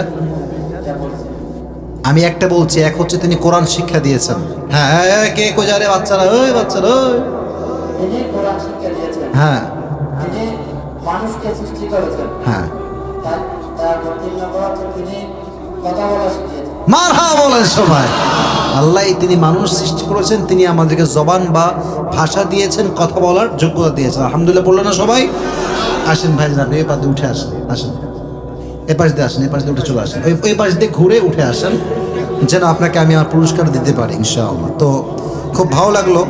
আমি একটা বলছি, এক হচ্ছে তিনি কোরআন শিক্ষা দিয়েছেন। হ্যাঁ হ্যাঁ, হ্যাঁ, কে কোজা রে বাচ্চারা, ওই বাচ্চারা ওই। তিনি কোরআন শিক্ষা দিয়েছেন, হ্যাঁ তিনি মানুষকে সৃষ্টি করেছেন, হ্যাঁ, তারপর 3 নম্বর হচ্ছে তিনি কথা বলা শিখিয়েছেন। মারহাবা বলেন সবাই। আল্লাহ তিনি মানুষ সৃষ্টি করেছেন, তিনি আমাদেরকে জবান বা ভাষা দিয়েছেন, কথা বলার যোগ্যতা দিয়েছেন। আলহামদুলিল্লাহ বললেন না সবাই? আসেন ভাই, আপনি এই পাশ দিয়ে উঠে আসেন, আসেন এ পাশ দিয়ে আসেন, এ পাশ দিয়ে উঠে চলে আসেন, ওই পাশ দিয়ে ঘুরে উঠে আসেন, যেন আপনাকে আমি আমার পুরস্কার দিতে পারি ইনশাআল্লাহ। তো খুব ভালো লাগলো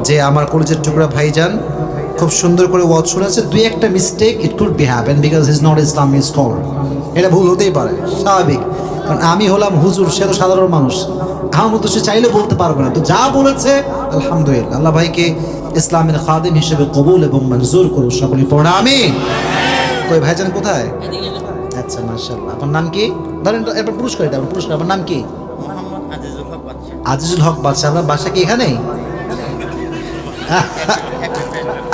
যে আমার কলেজের টুকরা ভাইজান খুব সুন্দর করে ওয়াজ শুনেছে। দুই একটা mistake it could be happen because he is not Islamic scholar, এটা ভুল হতেই পারে, স্বাভাবিক। কারণ আমি হলাম হুজুর, সে তো সাধারণ মানুষ, আমার মতো সে চাইলে বলতে পারবে না। তো যা বলেছে আলহামদুলিল্লাহ, আল্লাহ ভাইকে ইসলামের খাদিম হিসেবে কবুল এবং মঞ্জুর করুন, সকলে পড়া আমিন। কই ভাইজান কোথায়? আচ্ছা মাশাআল্লাহ। আপনার নাম কি? ধরেন এরপর পুরস্কার দেবেন, পুরস্কার। আপনার নাম কি? মোহাম্মদ আজিজুল হক বাদশা। আজিজুল হক বাদশা। আপনার বাসা কি এখানেই?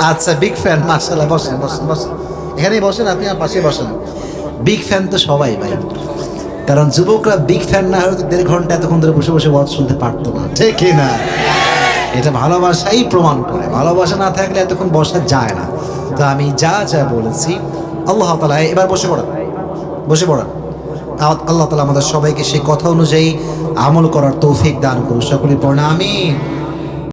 আচ্ছা, বিগ ফ্যান, মাশাআল্লাহ। বসেন বসেন বসেন, এখানেই বসেন, আপনি আমার পাশে বসেন। বিগ ফ্যান তো সবাই ভাই, কারণ যুবকরা বিগ ফ্যান না হলে তো 1.5 ঘন্টা এতক্ষণ ধরে বসে বসে ওয়াজ শুনতে পারতো না, ঠিক কি না? এটা ভালোবাসাই প্রমাণ করে, ভালোবাসা না থাকলে এতক্ষণ বসা যায় না। তো আমি যা যা বলেছি আল্লাহ তাআলা, এবার বসে পড়া, বসে পড়া। আল্লাহ তাআলা আমাদের সবাইকে সেই কথা অনুযায়ী আমল করার তৌফিক দান করুন, সকলে পড়া আমিন।